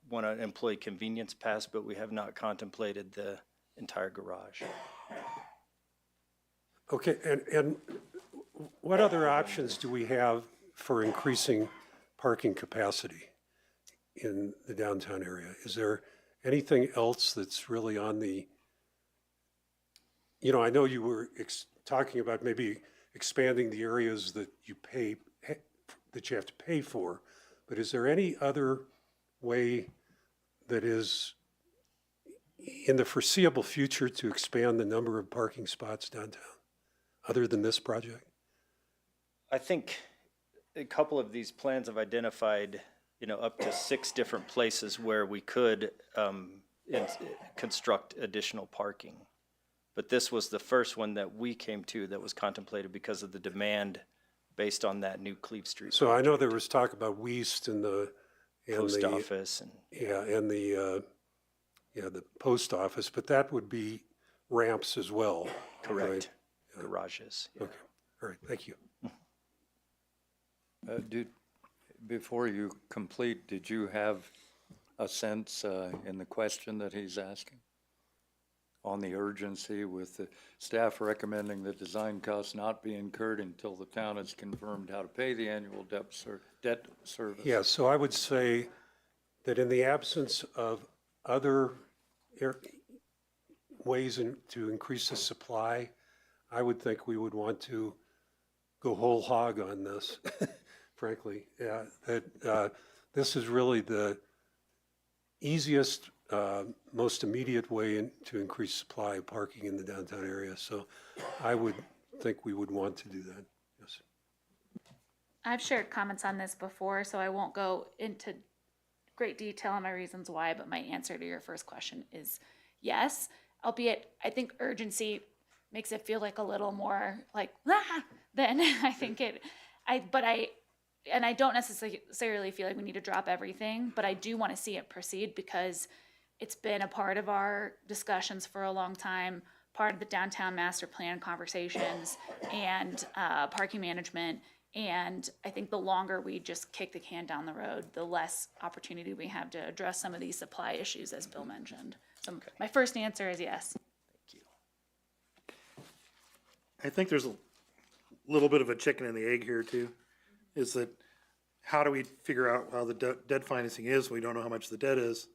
want an employee convenience pass, but we have not contemplated the entire garage. Okay, and what other options do we have for increasing parking capacity in the downtown area? Is there anything else that's really on the, I know you were talking about maybe expanding the areas that that you have to pay for, but is there any other way that is in the foreseeable future to expand the number of parking spots downtown, other than this project? I think a couple of these plans have identified, up to 6 different places where we could construct additional parking. But this was the first one that we came to that was contemplated because of the demand based on that new Cleve Street So I know there was talk about Weast and the post office and. the post office, but that would be ramps as well. Correct. Garages. Yeah. Okay, all right, thank you. Before you complete, did you have a sense in the question that he's asking? On the urgency with the staff recommending the design costs not be incurred until the town has confirmed how to pay the annual debt service? Yeah, so I would say that in the absence of other ways to increase the supply, I would think we would want to go whole hog on this, frankly. Yeah, that this is really the easiest, most immediate way to increase supply of parking in the downtown area. So I would think we would want to do that, yes. I've shared comments on this before, so I won't go into great detail on my reasons why, but my answer to your first question is yes, albeit I think urgency makes it feel like a little more like, than I think and I don't necessarily feel like we need to drop everything, but I do want to see it proceed because it's been a part of our discussions for a long time, part of the downtown master plan conversations and parking management. And I think the longer we just kick the can down the road, the less opportunity we have to address some of these supply issues, as Bill mentioned. So my first answer is yes. I think there's a little bit of a chicken and the egg here too, is that how do we figure out how the debt financing is? We don't know how much the debt is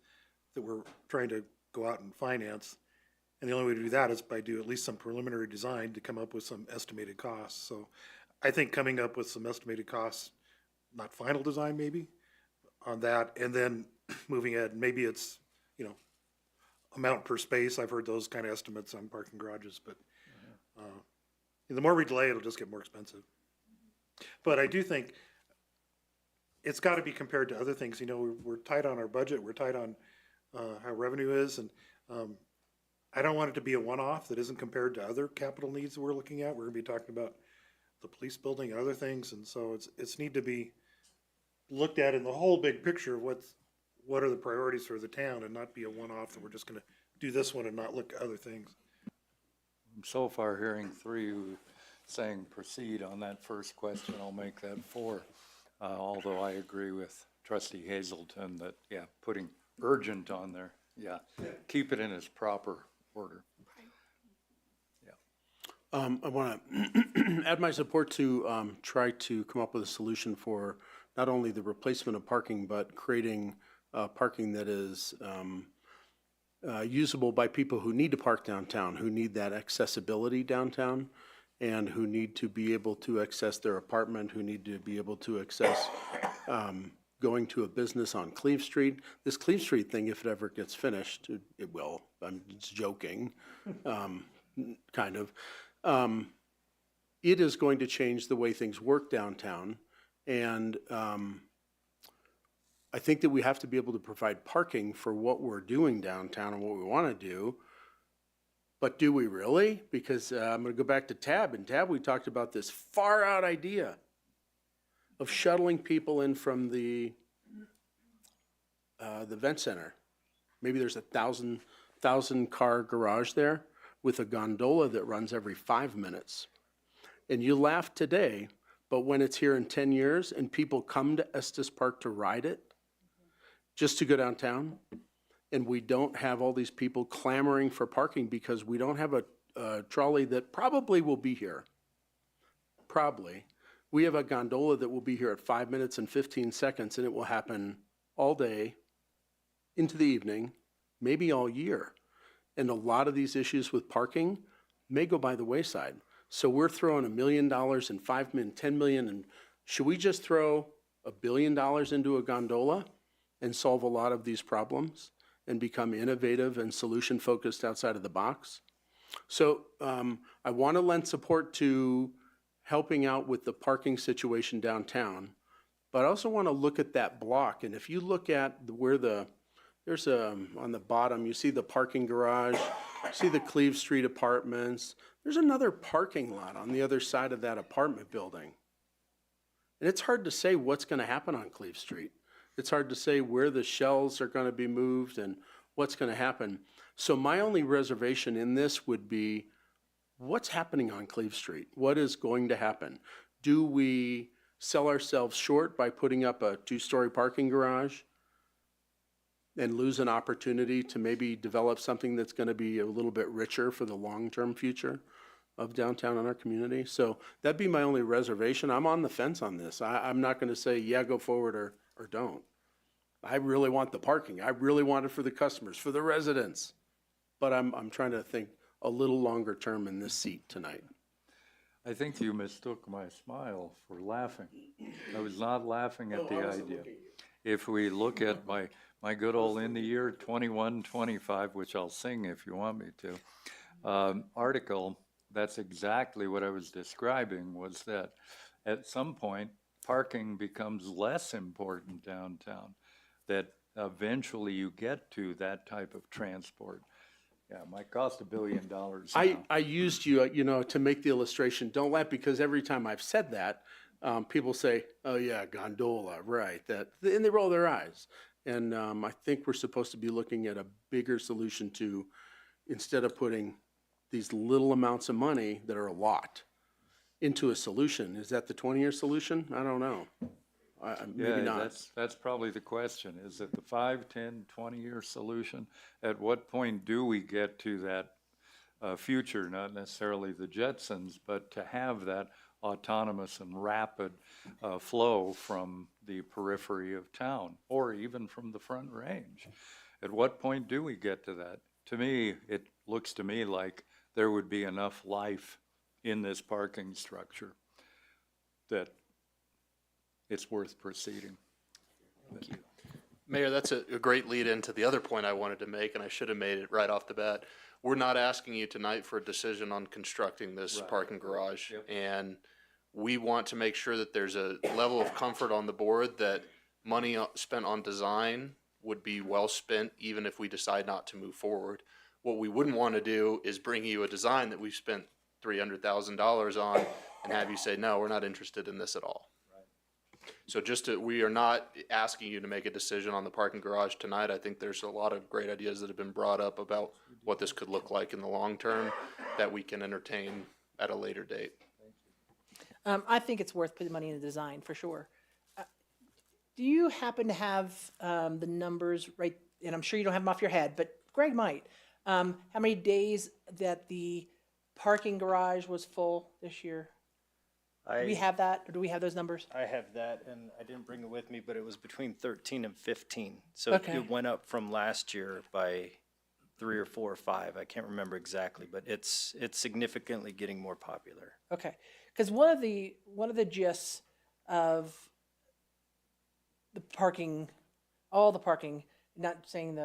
that we're trying to go out and finance. And the only way to do that is by do at least some preliminary design to come up with some estimated costs. So I think coming up with some estimated costs, not final design maybe, on that, and then moving ahead, maybe it's, amount per space. I've heard those kind of estimates on parking garages, but the more we delay, it'll just get more expensive. But I do think it's got to be compared to other things. We're tight on our budget. We're tight on how revenue is, and I don't want it to be a one-off that isn't compared to other capital needs that we're looking at. We're going to be talking about the police building and other things, and so it's need to be looked at in the whole big picture of what are the priorities for the town, and not be a one-off that we're just going to do this one and not look at other things. I'm so far hearing 3 saying proceed on that first question. I'll make that 4. Although I agree with Trustee Hazelton that, putting urgent on there, keep it in its proper order. I want to add my support to try to come up with a solution for not only the replacement of parking, but creating parking that is usable by people who need to park downtown, who need that accessibility downtown, and who need to be able to access their apartment, who need to be able to access going to a business on Cleve Street. This Cleve Street thing, if it ever gets finished, it will. I'm just joking, kind of. It is going to change the way things work downtown, and I think that we have to be able to provide parking for what we're doing downtown and what we want to do. But do we really? Because I'm going to go back to Tab. In Tab, we talked about this far-out idea of shuttling people in from the event center. Maybe there's a 1,000-car garage there with a gondola that runs every 5 minutes. And you laugh today, but when it's here in 10 years and people come to Estes Park to ride it, just to go downtown, and we don't have all these people clamoring for parking because we don't have a trolley that probably will be here. Probably. We have a gondola that will be here at 5 minutes and 15 seconds, and it will happen all day, into the evening, maybe all year. And a lot of these issues with parking may go by the wayside. So we're throwing $1 million and 5 million, 10 million, and should we just throw $1 billion into a gondola and solve a lot of these problems and become innovative and solution-focused outside of the box. So I want to lend support to helping out with the parking situation downtown, but I also want to look at that block. And if you look at where there's on the bottom, you see the parking garage, see the Cleve Street apartments. There's another parking lot on the other side of that apartment building. And it's hard to say what's going to happen on Cleve Street. It's hard to say where the shells are going to be moved and what's going to happen. So my only reservation in this would be, what's happening on Cleve Street? What is going to happen? Do we sell ourselves short by putting up a 2-story parking garage and lose an opportunity to maybe develop something that's going to be a little bit richer for the long-term future of downtown and our community? So that'd be my only reservation. I'm on the fence on this. I'm not going to say, yeah, go forward or don't. I really want the parking. I really want it for the customers, for the residents. But I'm trying to think a little longer term in this seat tonight. I think you mistook my smile for laughing. I was not laughing at the idea. If we look at my good old in the year 2125, which I'll sing if you want me to, article, that's exactly what I was describing, was that at some point, parking becomes less important downtown, that eventually you get to that type of transport. Yeah, it might cost $1 billion now. I used you, to make the illustration. Don't laugh, because every time I've said that, people say, oh yeah, gondola, right, and they roll their eyes. And I think we're supposed to be looking at a bigger solution to, instead of putting these little amounts of money that are a lot into a solution. Is that the 20-year solution? I don't know. Maybe not. That's probably the question. Is it the 5, 10, 20-year solution? At what point do we get to that future, not necessarily the Jetsons, but to have that autonomous and rapid flow from the periphery of town, or even from the Front Range? At what point do we get to that? To me, it looks to me like there would be enough life in this parking structure that it's worth proceeding. Thank you. Mayor, that's a great lead into the other point I wanted to make, and I should have made it right off the bat. We're not asking you tonight for a decision on constructing this parking garage. Yep. And we want to make sure that there's a level of comfort on the board that money spent on design would be well spent, even if we decide not to move forward. What we wouldn't want to do is bring you a design that we've spent $300,000 on and have you say, no, we're not interested in this at all. So we are not asking you to make a decision on the parking garage tonight. I think there's a lot of great ideas that have been brought up about what this could look like in the long term that we can entertain at a later date. I think it's worth putting money in the design, for sure. Do you happen to have the numbers right, and I'm sure you don't have them off your head, but Greg might. How many days that the parking garage was full this year? Do we have that, or do we have those numbers? I have that, and I didn't bring it with me, but it was between 13 and 15. So Okay. it went up from last year by 3 or 4 or 5. I can't remember exactly, but it's significantly getting more popular. Okay, because one of the gists of the parking, all the parking, not saying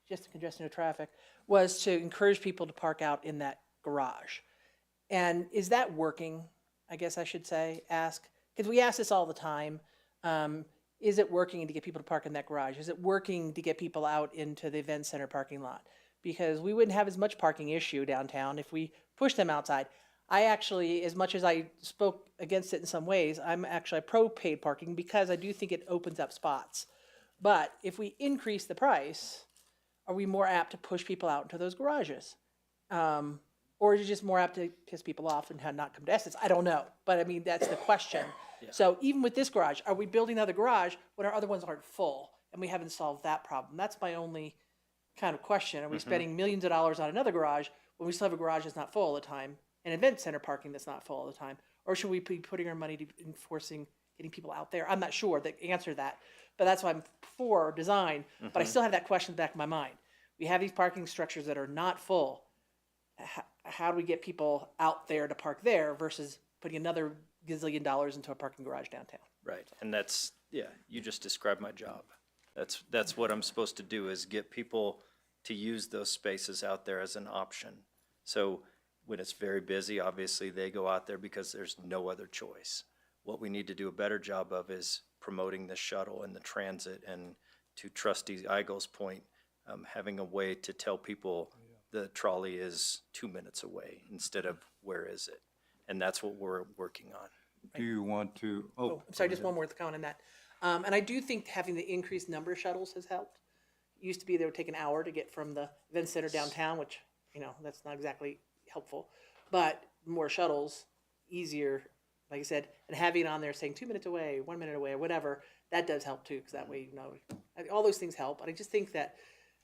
just the congestion of traffic, was to encourage people to park out in that garage. And is that working? I guess I should ask, because we ask this all the time. Is it working to get people to park in that garage? Is it working to get people out into the event center parking lot? Because we wouldn't have as much parking issue downtown if we push them outside. I actually, as much as I spoke against it in some ways, I'm actually pro paid parking because I do think it opens up spots. But if we increase the price, are we more apt to push people out into those garages? Or is it just more apt to piss people off and not come to Estes? I don't know. But I mean, that's the question. Yeah. So even with this garage, are we building another garage when our other ones aren't full? And we haven't solved that problem. That's my only kind of question. Are we spending millions of dollars on another garage when we still have a garage that's not full all the time, an event center parking that's not full all the time? Or should we be putting our money to enforcing getting people out there? I'm not sure the answer to that. But that's why I'm for design. But I still have that question in the back of my mind. We have these parking structures that are not full. How do we get people out there to park there versus putting another gazillion dollars into a parking garage downtown? Right, and you just described my job. That's what I'm supposed to do, is get people to use those spaces out there as an option. So when it's very busy, obviously they go out there because there's no other choice. What we need to do a better job of is promoting the shuttle and the transit, and to Trustee Igel's point, having a way to tell people the trolley is 2 minutes away instead of where is it? And that's what we're working on. Do you want to, Oh, I'm sorry, just one more comment on that. And I do think having the increased number of shuttles has helped. It used to be they would take an hour to get from the event center downtown, which, you know, that's not exactly helpful. But more shuttles, easier, like I said, and having it on there saying 2 minutes away, 1 minute away, or whatever, that does help too, because that way, you know, all those things help. But I just think that,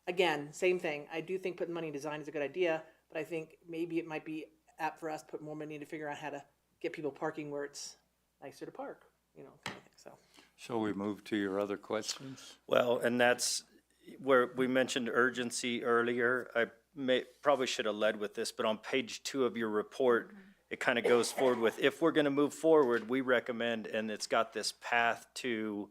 again, same thing. I do think putting money in design is a good idea, but I think maybe it might be apt for us to put more money to figure out how to get people parking where it's nicer to park, you know, kind of thing, so. shall we move to your other questions? Well, and that's where we mentioned urgency earlier. I probably should have led with this, but on page 2 of your report, it kind of goes forward with, if we're going to move forward, we recommend, and it's got this path to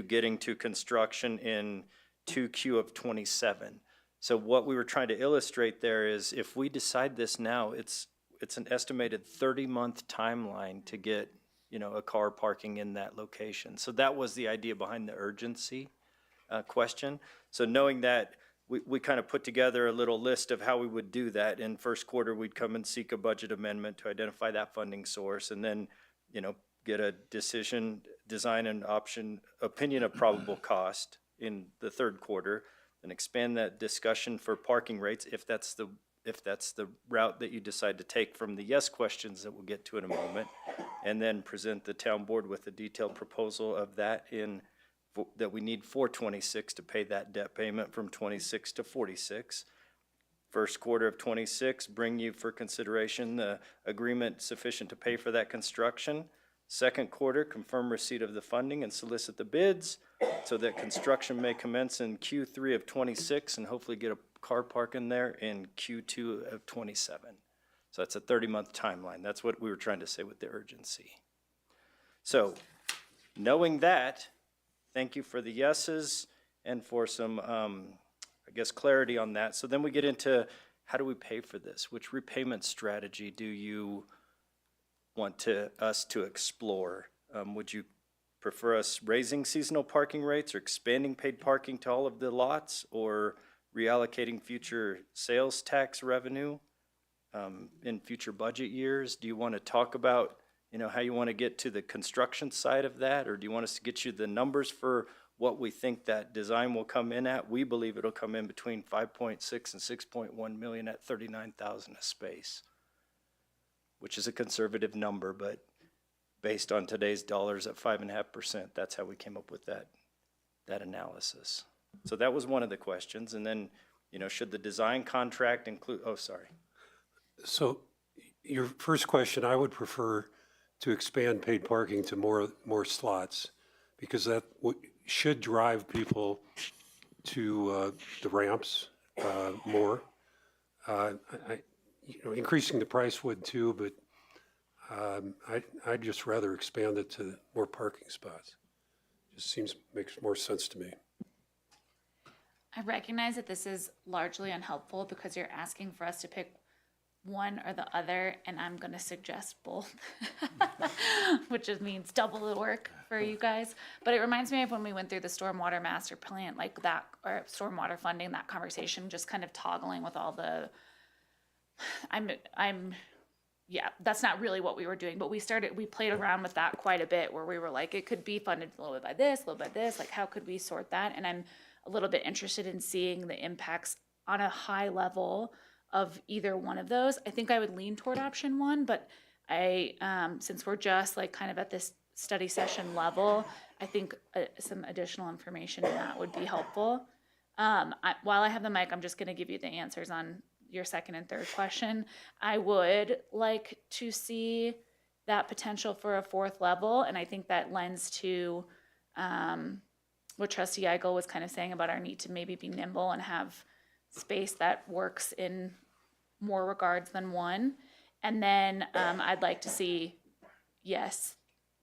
getting to construction in 2Q of '27. So what we were trying to illustrate there is, if we decide this now, it's an estimated 30-month timeline to get, you know, a car parking in that location. So that was the idea behind the urgency question. So knowing that, we kind of put together a little list of how we would do that. In first quarter, we'd come and seek a budget amendment to identify that funding source, and then, you know, get a decision, design and opinion of probable cost in the third quarter, and expand that discussion for parking rates if that's the route that you decide to take from the yes questions that we'll get to in a moment, and then present the town board with a detailed proposal of that that we need for 26 to pay that debt payment from 26 to 46. First quarter of 26, bring you for consideration the agreement sufficient to pay for that construction. Second quarter, confirm receipt of the funding and solicit the bids so that construction may commence in Q3 of 26 and hopefully get a car park in there in Q2 of 27. So that's a 30-month timeline. That's what we were trying to say with the urgency. So knowing that, thank you for the yeses and for some, I guess, clarity on that. So then we get into, how do we pay for this? Which repayment strategy do you want us to explore? Would you prefer us raising seasonal parking rates or expanding paid parking to all of the lots, or reallocating future sales tax revenue in future budget years? Do you want to talk about, you know, how you want to get to the construction side of that, or do you want us to get you the numbers for what we think that design will come in at? We believe it'll come in between 5.6 and 6.1 million at 39,000 a space, which is a conservative number, but based on today's dollars at 5.5%, that's how we came up with that analysis. So that was one of the questions. And then, you know, should the design contract include, oh, sorry. So your first question, I would prefer to expand paid parking to more slots, because that should drive people to the ramps more. Increasing the price would too, but I'd just rather expand it to more parking spots. Just makes more sense to me. I recognize that this is largely unhelpful because you're asking for us to pick one or the other, and I'm going to suggest both, which just means double the work for you guys. But it reminds me of when we went through the stormwater master plan, like that, or stormwater funding, that conversation, just kind of toggling with all the, yeah, that's not really what we were doing, but we played around with that quite a bit, where we were like, it could be funded a little bit by this, a little bit by this, like how could we sort that? And I'm a little bit interested in seeing the impacts on a high level of either one of those. I think I would lean toward option one, but since we're just like kind of at this study session level, I think some additional information in that would be helpful. While I have the mic, I'm just gonna give you the answers on your second and third question. I would like to see that potential for a fourth level, and I think that lends to what Trustee Eigel was kind of saying about our need to maybe be nimble and have space that works in more regards than one. And then I'd like to see, yes,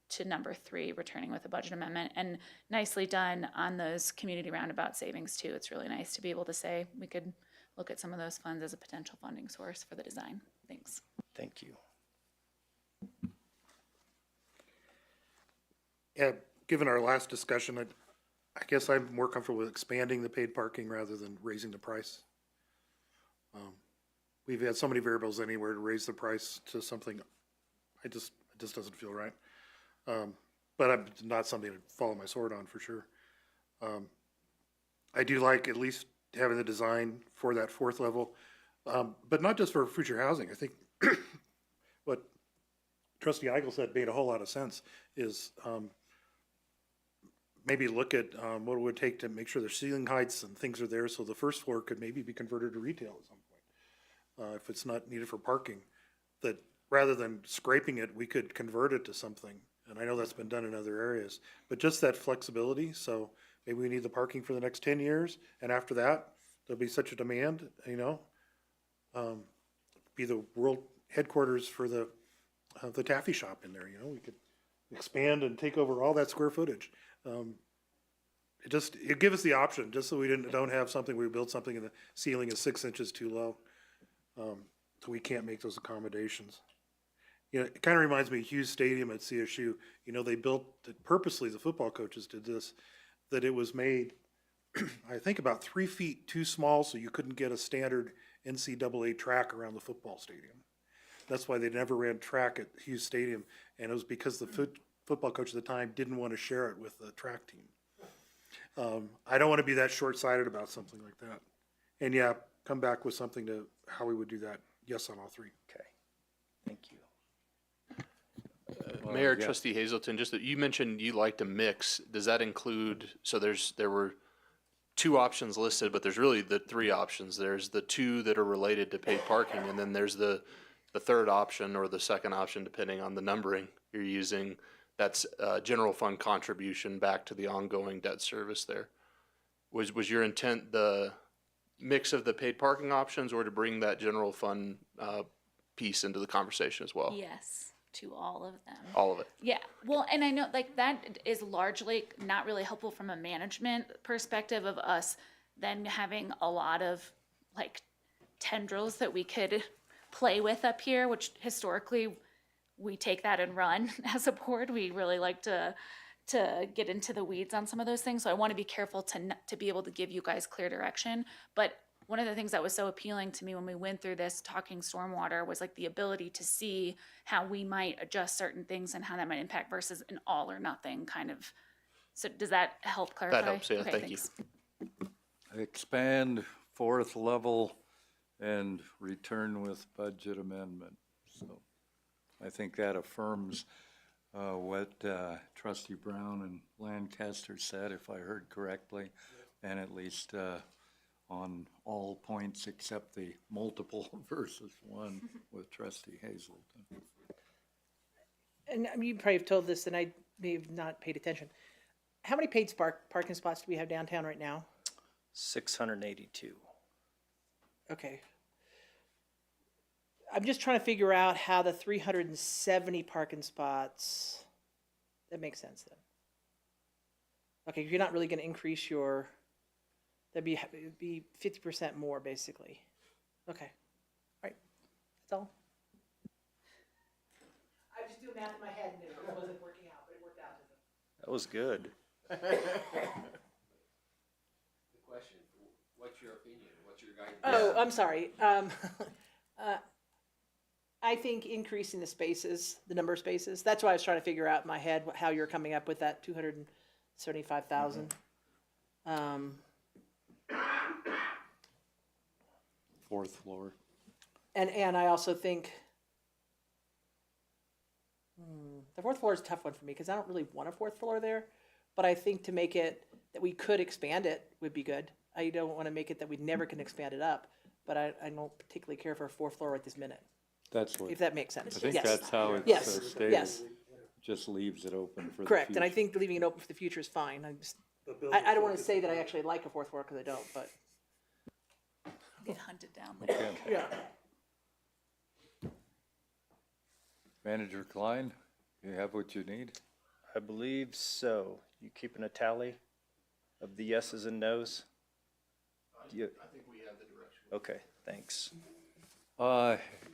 to number 3, returning with a budget amendment, and nicely done on those community roundabout savings too. It's really nice to be able to say we could look at some of those funds as a potential funding source for the design. Thanks. Thank you. Yeah, given our last discussion, I guess I'm more comfortable with expanding the paid parking rather than raising the price. We've had so many variables anywhere to raise the price to something, it just doesn't feel right. But I'm not something to follow my sword on for sure. I do like at least having the design for that 4th level, but not just for future housing. I think what Trustee Eigel said made a whole lot of sense is, maybe look at what it would take to make sure their ceiling heights and things are there, so the 1st floor could maybe be converted to retail at some point, if it's not needed for parking. That rather than scraping it, we could convert it to something. And I know that's been done in other areas, but just that flexibility. So maybe we need the parking for the next 10 years, and after that, there'll be such a demand, be the world headquarters for the taffy shop in there. We could expand and take over all that square footage. It give us the option, just so we don't have something where we build something and the ceiling is 6 inches too low. So we can't make those accommodations. It kind of reminds me of Hughes Stadium at CSU. They built it purposely, the football coaches did this, that it was made, I think about 3 feet too small, so you couldn't get a standard NCAA track around the football stadium. That's why they never ran track at Hughes Stadium, and it was because the football coach at the time didn't want to share it with the track team. I don't want to be that short-sighted about something like that. And yeah, come back with something to how we would do that. Yes on all 3. Okay. Thank you. Mayor, yeah. Trustee Hazelton, just that you mentioned you like to mix. Does that include, so there were 2 options listed, but there's really the 3 options. There's the 2 that are related to paid parking, and then there's the 3rd option or the 2nd option, depending on the numbering you're using. That's general fund contribution back to the ongoing debt service there. Was your intent the mix of the paid parking options, or to bring that general fund piece into the conversation as well? Yes, to all of them. All of it. Yeah, well, and I know that is largely not really helpful from a management perspective of us then having a lot of tendrils that we could play with up here, which historically we take that and run as a board. We really like to get into the weeds on some of those things. So I want to be careful to be able to give you guys clear direction. But one of the things that was so appealing to me when we went through this talking stormwater was the ability to see how we might adjust certain things and how that might impact versus an all or nothing kind of. So does that help clarify? That helps, yeah, Okay, thank you. thanks. Expand 4th level and return with budget amendment. So I think that affirms what Trustee Brown and Lancaster said, if I heard correctly, and at least on all points except the multiple versus 1 with Trustee Hazelton. And you probably have told this, and I may have not paid attention. How many paid parking spots do we have downtown right now? 682. Okay. I'm just trying to figure out how the 370 parking spots, that makes sense then. Okay, you're not really going to increase your, it'd be 50% more basically. Okay, all right, that's all. I just do math in my head and it wasn't working out, but it worked out. That was good. The question, what's your opinion? What's your guidance? Oh, I'm sorry. I think increasing the spaces, the number of spaces, that's why I was trying to figure out in my head how you're coming up with that 275,000. 4th floor. And I also think the 4th floor is a tough one for me because I don't really want a 4th floor there, but I think to make it that we could expand it would be good. I don't want to make it that we never can expand it up, but I don't particularly care for a 4th floor right this minute, That's what, if that makes sense. I think Yes. that's how it's Yes, stated. yes. Just leaves it open for the Correct, and I future. think leaving it open for the future is fine. I don't want to say that I actually like a 4th floor because I don't, but Get hunted down later. Okay. yeah. Manager Klein, you have what you need? I believe so. You keeping a tally of the yeses and nos? I think we have the direction. Okay, thanks.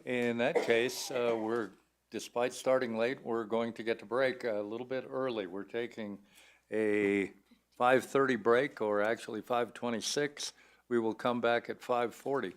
In that case, despite starting late, we're going to get to break a little bit early. We're taking a 5:30 break, or actually 5:26. We will come back at 5:40.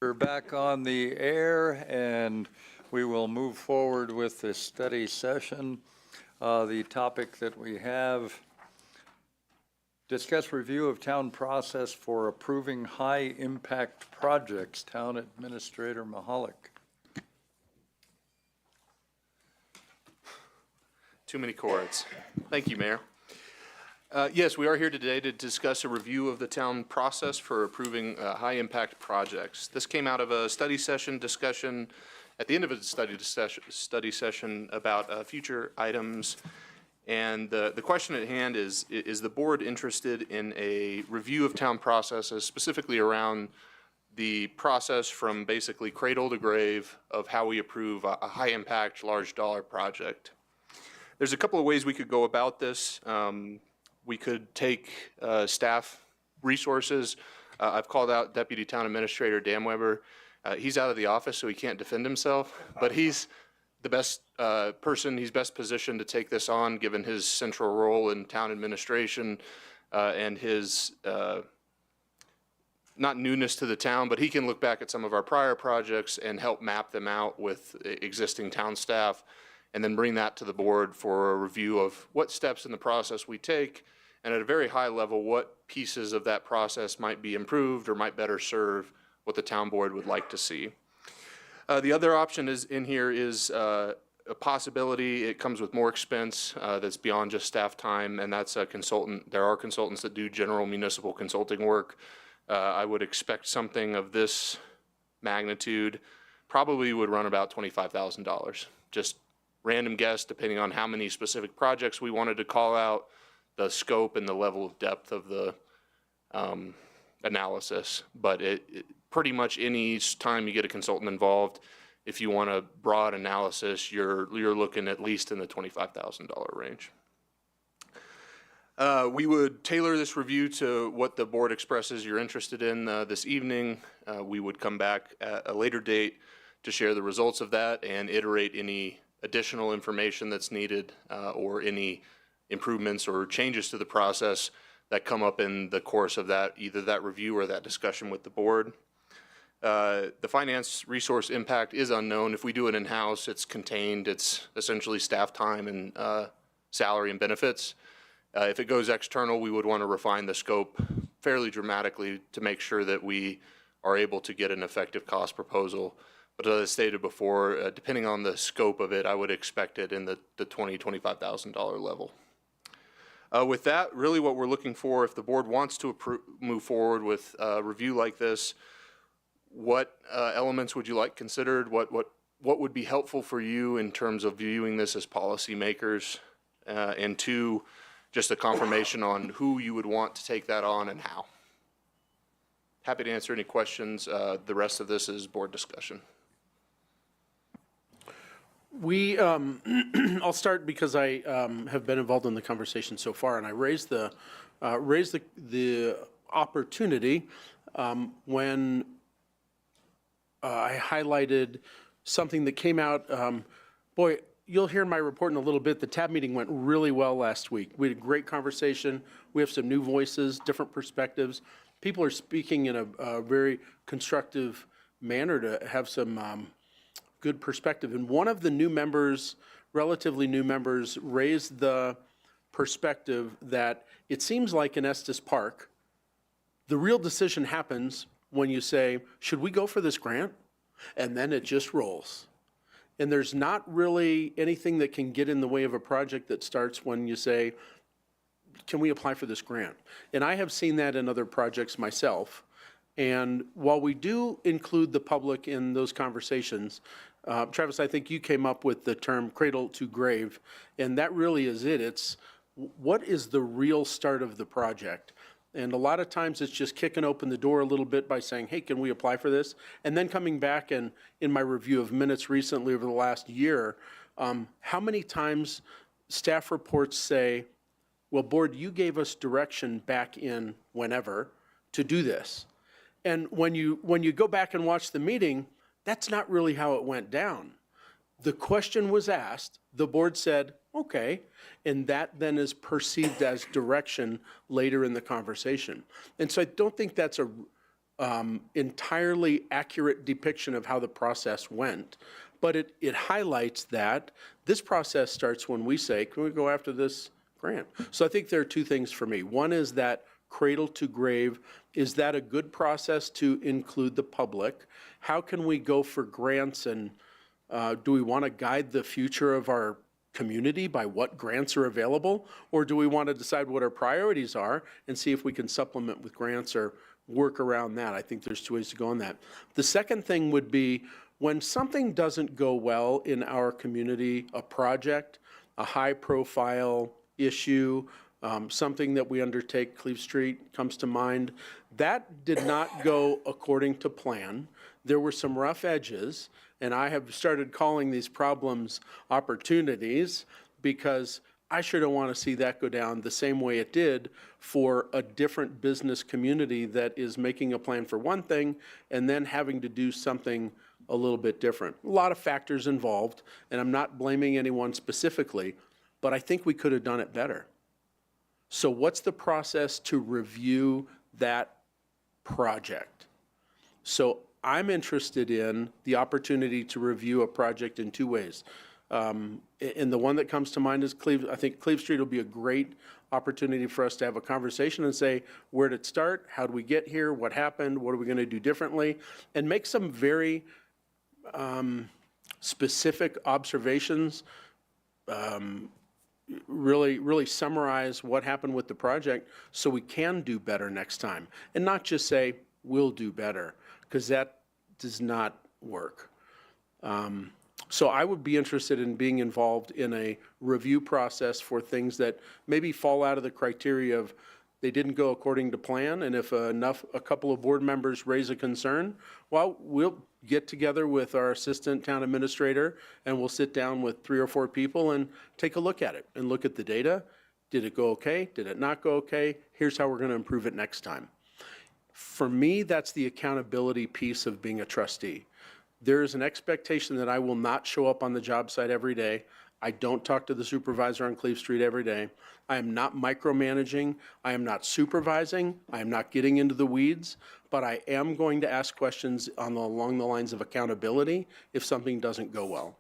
We're back on the air, and we will move forward with the study session. The topic that we have, discuss review of town process for approving high-impact projects. Town Administrator Mahalik. Too many chords. Thank you, Mayor. Yes, we are here today to discuss a review of the town process for approving high-impact projects. This came out of a study session discussion at the end of a study session about future items. And the question at hand is the board interested in a review of town processes, specifically around the process from basically cradle to grave of how we approve a high-impact, large-dollar project? There's a couple of ways we could go about this. We could take staff resources. I've called out Deputy Town Administrator Dan Weber. He's out of the office, so he can't defend himself, but he's the best person, he's best positioned to take this on, given his central role in town administration and his, not newness to the town, but he can look back at some of our prior projects and help map them out with existing town staff, and then bring that to the board for a review of what steps in the process we take, and at a very high level, what pieces of that process might be improved or might better serve what the town board would like to see. The other option is in here is a possibility. It comes with more expense that's beyond just staff time, and that's a consultant. There are consultants that do general municipal consulting work. I would expect something of this magnitude probably would run about $25,000. Just random guess, depending on how many specific projects we wanted to call out, the scope and the level of depth of the analysis. But pretty much any time you get a consultant involved, if you want a broad analysis, you're looking at least in the $25,000 range. We would tailor this review to what the board expresses you're interested in this evening. We would come back at a later date to share the results of that and iterate any additional information that's needed or any improvements or changes to the process that come up in the course of that, either that review or that discussion with the board. The finance resource impact is unknown. If we do it in-house, it's contained. It's essentially staff time and salary and benefits. If it goes external, we would want to refine the scope fairly dramatically to make sure that we are able to get an effective cost proposal. But as I stated before, depending on the scope of it, I would expect it in the $20,000-$25,000 level. With that, really what we're looking for, if the board wants to move forward with a review like this, what elements would you like considered? What would be helpful for you in terms of viewing this as policymakers? And two, just a confirmation on who you would want to take that on and how. Happy to answer any questions. The rest of this is board discussion. I'll start because I have been involved in the conversation so far, and I raised the opportunity when I highlighted something that came out. Boy, you'll hear in my report in a little bit. The TAB meeting went really well last week. We had a great conversation. We have some new voices, different perspectives. People are speaking in a very constructive manner to have some good perspective. And one of the new members, relatively new members, raised the perspective that it seems like in Estes Park, the real decision happens when you say, should we go for this grant? And then it just rolls. And there's not really anything that can get in the way of a project that starts when you say, can we apply for this grant? And I have seen that in other projects myself. And while we do include the public in those conversations, Travis, I think you came up with the term cradle to grave, and that really is it. It's what is the real start of the project? And a lot of times it's just kicking open the door a little bit by saying, hey, can we apply for this? And then coming back and in my review of minutes recently over the last year, how many times staff reports say, well, board, you gave us direction back in whenever to do this. And when you go back and watch the meeting, that's not really how it went down. The question was asked, the board said, okay, and that then is perceived as direction later in the conversation. And so I don't think that's entirely accurate depiction of how the process went, but it highlights that this process starts when we say, can we go after this grant? So I think there are two things for me. One is that cradle to grave. Is that a good process to include the public? How can we go for grants, and do we want to guide the future of our community by what grants are available? Or do we want to decide what our priorities are and see if we can supplement with grants or work around that? I think there's two ways to go on that. The second thing would be when something doesn't go well in our community, a project, a high-profile issue, something that we undertake, Cleve Street comes to mind, that did not go according to plan. There were some rough edges, and I have started calling these problems opportunities because I sure don't want to see that go down the same way it did for a different business community that is making a plan for one thing and then having to do something a little bit different. A lot of factors involved, and I'm not blaming anyone specifically, but I think we could have done it better. So what's the process to review that project? So I'm interested in the opportunity to review a project in two ways. And the one that comes to mind is I think Cleve Street will be a great opportunity for us to have a conversation and say, where did it start? How did we get here? What happened? What are we going to do differently? And make some very specific observations, really summarize what happened with the project so we can do better next time. And not just say, we'll do better, because that does not work. So I would be interested in being involved in a review process for things that maybe fall out of the criteria of they didn't go according to plan, and if a couple of board members raise a concern, well, we'll get together with our assistant town administrator and we'll sit down with 3 or 4 people and take a look at it and look at the data. Did it go okay? Did it not go okay? Here's how we're going to improve it next time. For me, that's the accountability piece of being a trustee. There is an expectation that I will not show up on the job site every day. I don't talk to the supervisor on Cleve Street every day. I am not micromanaging. I am not supervising. I am not getting into the weeds, but I am going to ask questions along the lines of accountability if something doesn't go well.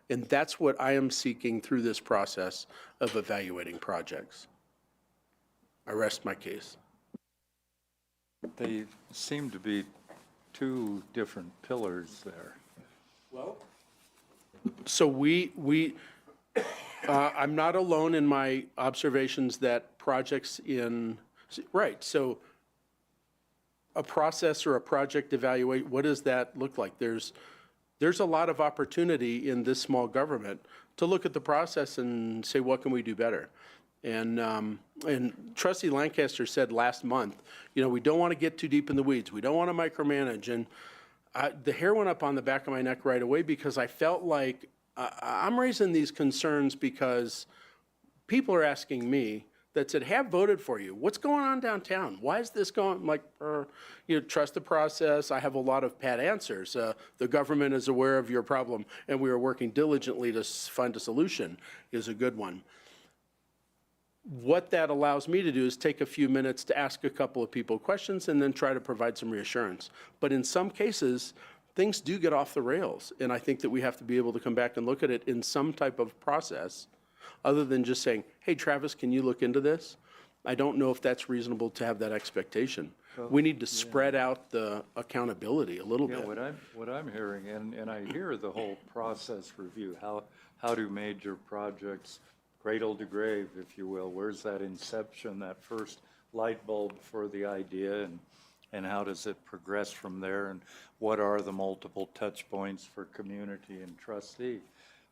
And that's what I am seeking through this process of evaluating projects. I rest my case. They seem to be two different pillars there. Well, so I'm not alone in my observations that projects right, so a process or a project evaluate, what does that look like? There's a lot of opportunity in this small government to look at the process and say, what can we do better? And Trustee Lancaster said last month, we don't want to get too deep in the weeds. We don't want to micromanage. And the hair went up on the back of my neck right away because I felt like I'm raising these concerns because people are asking me that said, have voted for you. What's going on downtown? Why is this going? I'm like, trust the process. I have a lot of pat answers. The government is aware of your problem, and we are working diligently to find a solution is a good one. What that allows me to do is take a few minutes to ask a couple of people questions and then try to provide some reassurance. But in some cases, things do get off the rails, and I think that we have to be able to come back and look at it in some type of process other than just saying, hey, Travis, can you look into this? I don't know if that's reasonable to have that expectation. We need to spread out the accountability a little bit. What I'm hearing, and I hear the whole process review, how do major projects cradle to grave, if you will, where's that inception, that first light bulb for the idea, and how does it progress from there, and what are the multiple touch points for community and trustee?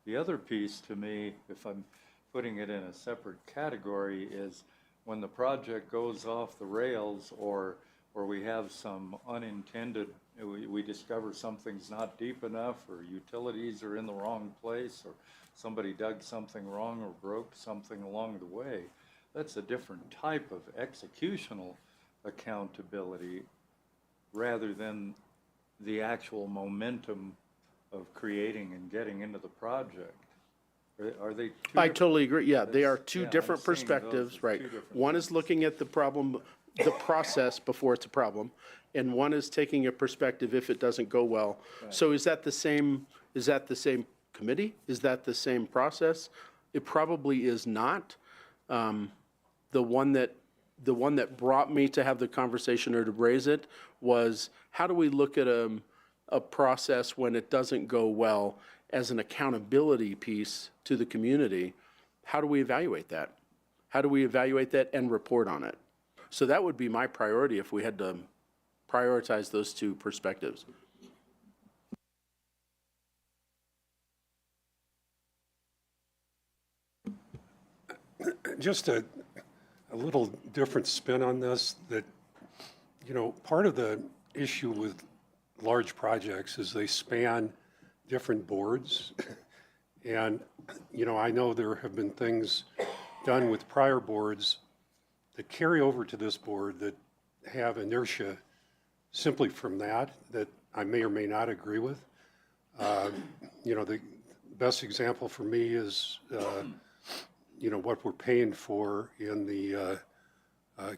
The other piece to me, if I'm putting it in a separate category, is when the project goes off the rails or we have some unintended, we discover something's not deep enough or utilities are in the wrong place or somebody dug something wrong or broke something along the way. That's a different type of executional accountability rather than the actual momentum of creating and getting into the project. Are they two I different? totally agree. Yeah, they are two Yeah, different I'm seeing those perspectives, as right? two different One is things. looking at the problem the process before it's a problem, and one is taking a perspective if it doesn't go well. So is that the same committee? Is that the same process? It probably is not. The one that brought me to have the conversation or to raise it was, how do we look at a process when it doesn't go well as an accountability piece to the community? How do we evaluate that? How do we evaluate that and report on it? So that would be my priority if we had to prioritize those two perspectives. Just a little different spin on this, that, part of the issue with large projects is they span different boards. And, I know there have been things done with prior boards that carry over to this board that have inertia simply from that I may or may not agree with. The best example for me is, what we're paying for in the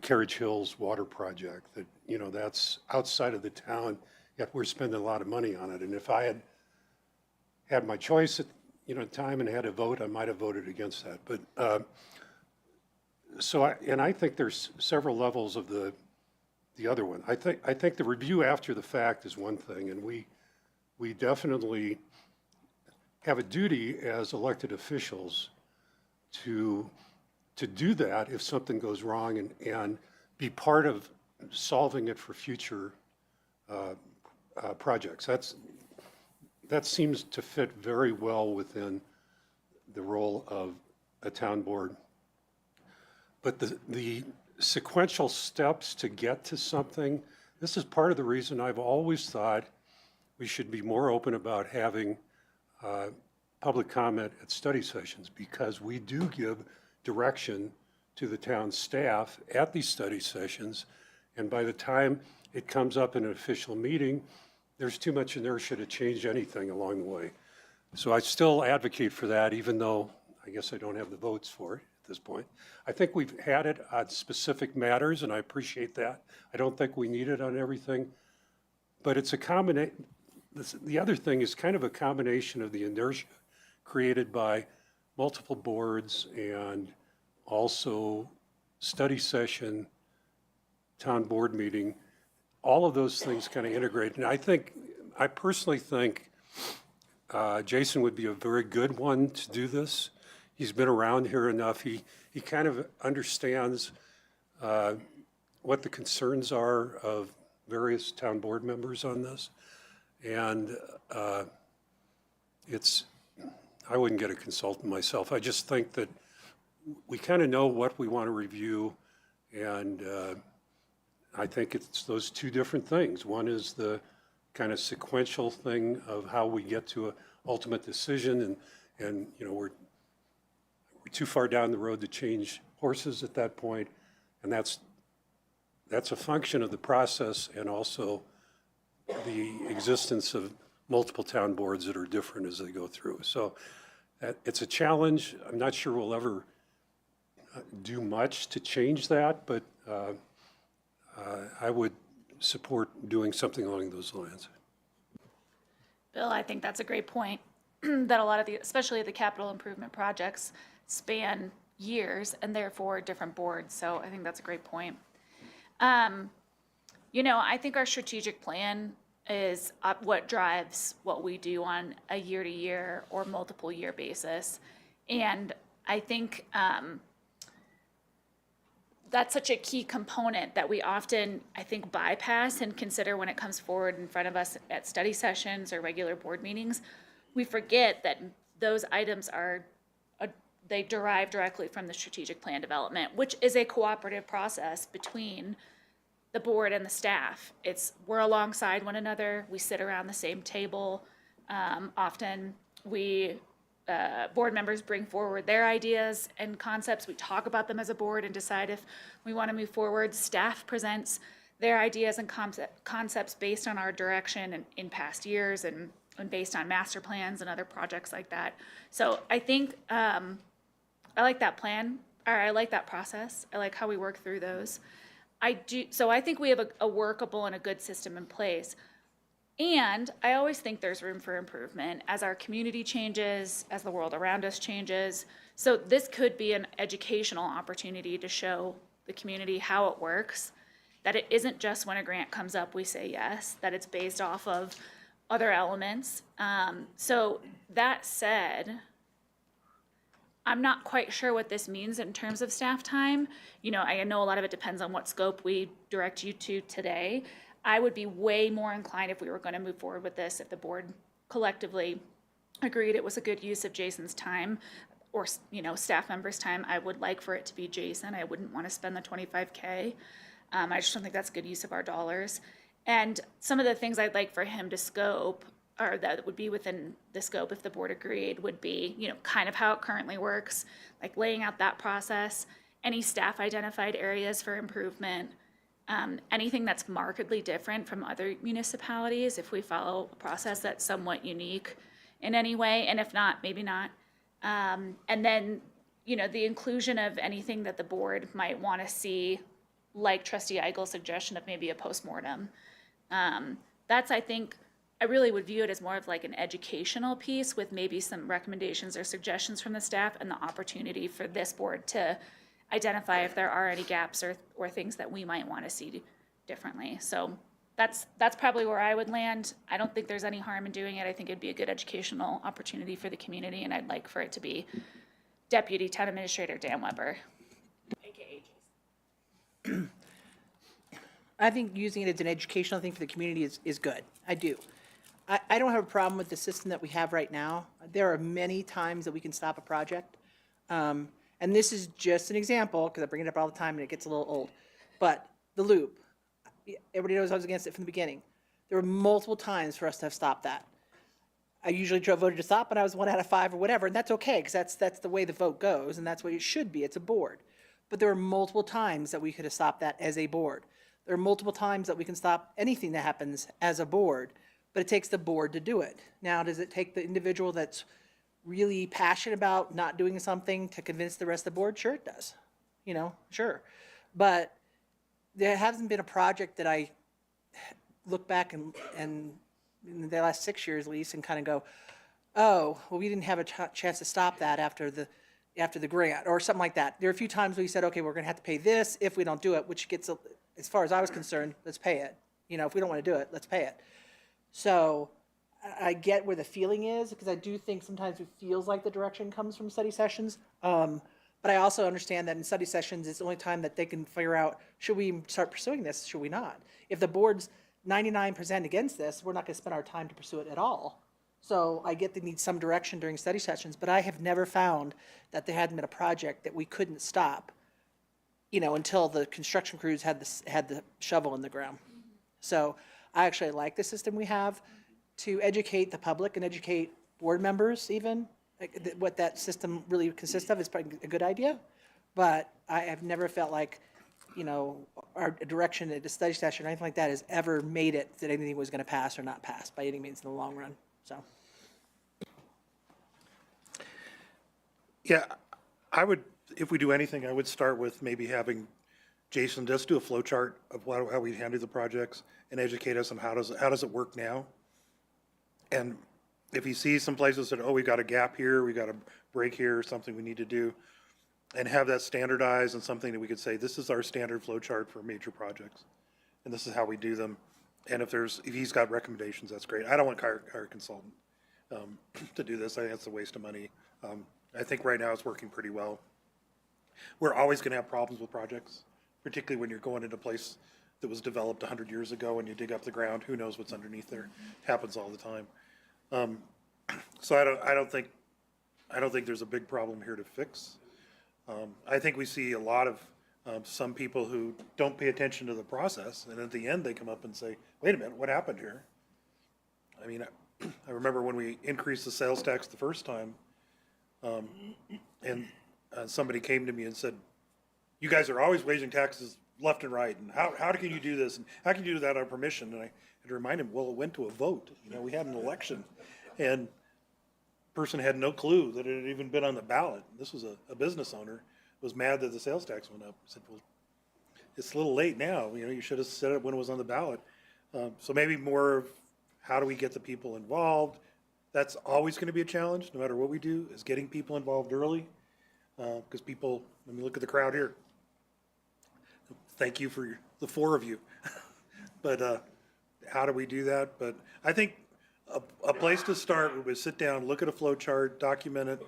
Carriage Hills water project, that, that's outside of the town, yet we're spending a lot of money on it. And if I had my choice at, time and had a vote, I might have voted against that. But, I think there's several levels of the other one. I think the review after the fact is one thing, and we definitely have a duty as elected officials to do that if something goes wrong, and be part of solving it for future projects. That seems to fit very well within the role of a town board. But the sequential steps to get to something, this is part of the reason I've always thought we should be more open about having public comment at study sessions, because we do give direction to the town staff at these study sessions, and by the time it comes up in an official meeting, there's too much inertia to change anything along the way. So I still advocate for that, even though I guess I don't have the votes for it at this point. I think we've had it on specific matters, and I appreciate that. I don't think we need it on everything, but it's a combination. The other thing is kind of a combination of the inertia created by multiple boards and also study session, town board meeting, all of those things kind of integrate. And I personally think Jason would be a very good one to do this. He's been around here enough. He kind of understands what the concerns are of various town board members on this. And I wouldn't get a consultant myself. I just think that we kind of know what we want to review, and I think it's those two different things. One is the kind of sequential thing of how we get to an ultimate decision, and we're too far down the road to change horses at that point, and that's a function of the process and also the existence of multiple town boards that are different as they go through. So it's a challenge. I'm not sure we'll ever do much to change that, but I would support doing something along those lines. Bill, I think that's a great point, that a lot of especially the capital improvement projects span years and therefore different boards. So I think that's a great point. I think our strategic plan is what drives what we do on a year-to-year or multiple-year basis. And I think that's such a key component that we often, I think, bypass and consider when it comes forward in front of us at study sessions or regular board meetings. We forget that those items they derive directly from the strategic plan development, which is a cooperative process between the board and the staff. We're alongside one another. We sit around the same table. Often board members bring forward their ideas and concepts. We talk about them as a board and decide if we want to move forward. Staff presents their ideas and concepts based on our direction in past years and based on master plans and other projects like that. So I think I like that plan, or I like that process. I like how we work through those. so I think we have a workable and a good system in place. And I always think there's room for improvement as our community changes, as the world around us changes. So this could be an educational opportunity to show the community how it works, that it isn't just when a grant comes up, we say yes, that it's based off of other elements. So that said, I'm not quite sure what this means in terms of staff time. You know, I know a lot of it depends on what scope we direct you to today. I would be way more inclined if we were going to move forward with this, if the board collectively agreed it was a good use of Jason's time or, you know, staff members' time. I would like for it to be Jason. I wouldn't want to spend the $25K. I just don't think that's a good use of our dollars. And some of the things I'd like for him to scope, or that would be within the scope if the board agreed, would be, you know, kind of how it currently works, like laying out that process, any staff identified areas for improvement, anything that's markedly different from other municipalities, if we follow a process that's somewhat unique in any way, and if not, maybe not. And then, you know, the inclusion of anything that the board might want to see, like Trustee Eigel's suggestion of maybe a postmortem. That's, I think, I really would view it as more of like an educational piece with maybe some recommendations or suggestions from the staff and the opportunity for this board to identify if there are any gaps or things that we might want to see differently. So that's probably where I would land. I don't think there's any harm in doing it. I think it'd be a good educational opportunity for the community, and I'd like for it to be Deputy Town Administrator Dan Weber, AKA Jason. I think using it as an educational thing for the community is good. I do. I don't have a problem with the system that we have right now. There are many times that we can stop a project. And this is just an example, because I bring it up all the time and it gets a little old. But the loop, everybody knows I was against it from the beginning. There were multiple times for us to have stopped that. I usually voted to stop, but I was 1 out of 5 or whatever, and that's okay, because that's the way the vote goes, and that's what it should be. It's a board. But there were multiple times that we could have stopped that as a board. There are multiple times that we can stop anything that happens as a board, but it takes the board to do it. Now, does it take the individual that's really passionate about not doing something to convince the rest of the board? Sure it does. You know, sure. But there hasn't been a project that I look back and in the last 6 years at least and kind of go, oh, well, we didn't have a chance to stop that after the grant or something like that. There are a few times we said, okay, we're going to have to pay this if we don't do it, which gets, as far as I was concerned, let's pay it. You know, if we don't want to do it, let's pay it. So I get where the feeling is, because I do think sometimes it feels like the direction comes from study sessions. But I also understand that in study sessions, it's the only time that they can figure out, should we start pursuing this, should we not? If the board's 99% against this, we're not going to spend our time to pursue it at all. So I get they need some direction during study sessions, but I have never found that there hadn't been a project that we couldn't stop, you know, until the construction crews had the shovel in the ground. So I actually like the system we have to educate the public and educate board members even. Like, what that system really consists of is probably a good idea, but I have never felt like, you know, our direction at the study session or anything like that has ever made it that anything was going to pass or not pass by any means in the long run. So. Yeah, I would, if we do anything, I would start with maybe having Jason just do a flow chart of how we handle the projects and educate us on how does it work now? And if he sees some places that, oh, we got a gap here, we got a break here, or something we need to do, and have that standardized and something that we could say, this is our standard flow chart for major projects, and this is how we do them. And if he's got recommendations, that's great. I don't want to hire a consultant to do this. I think that's a waste of money. I think right now it's working pretty well. We're always going to have problems with projects, particularly when you're going into a place that was developed 100 years ago and you dig up the ground, who knows what's underneath there. It happens all the time. So I don't think there's a big problem here to fix. I think we see a lot of some people who don't pay attention to the process, and at the end they come up and say, wait a minute, what happened here? I mean, I remember when we increased the sales tax the first time, and somebody came to me and said, you guys are always raising taxes left and right, and how can you do this, and how can you do that on permission? And I had to remind him, well, it went to a vote. You know, we had an election, and person had no clue that it had even been on the ballot. This was a business owner, was mad that the sales tax went up. I said, well, it's a little late now, you know, you should have said it when it was on the ballot. So maybe more of how do we get the people involved? That's always gonna be a challenge, no matter what we do, is getting people involved early. Because people, I mean, look at the crowd here. Thank you for the four of you. But how do we do that? But I think a place to start would be sit down, look at a flow chart, document it,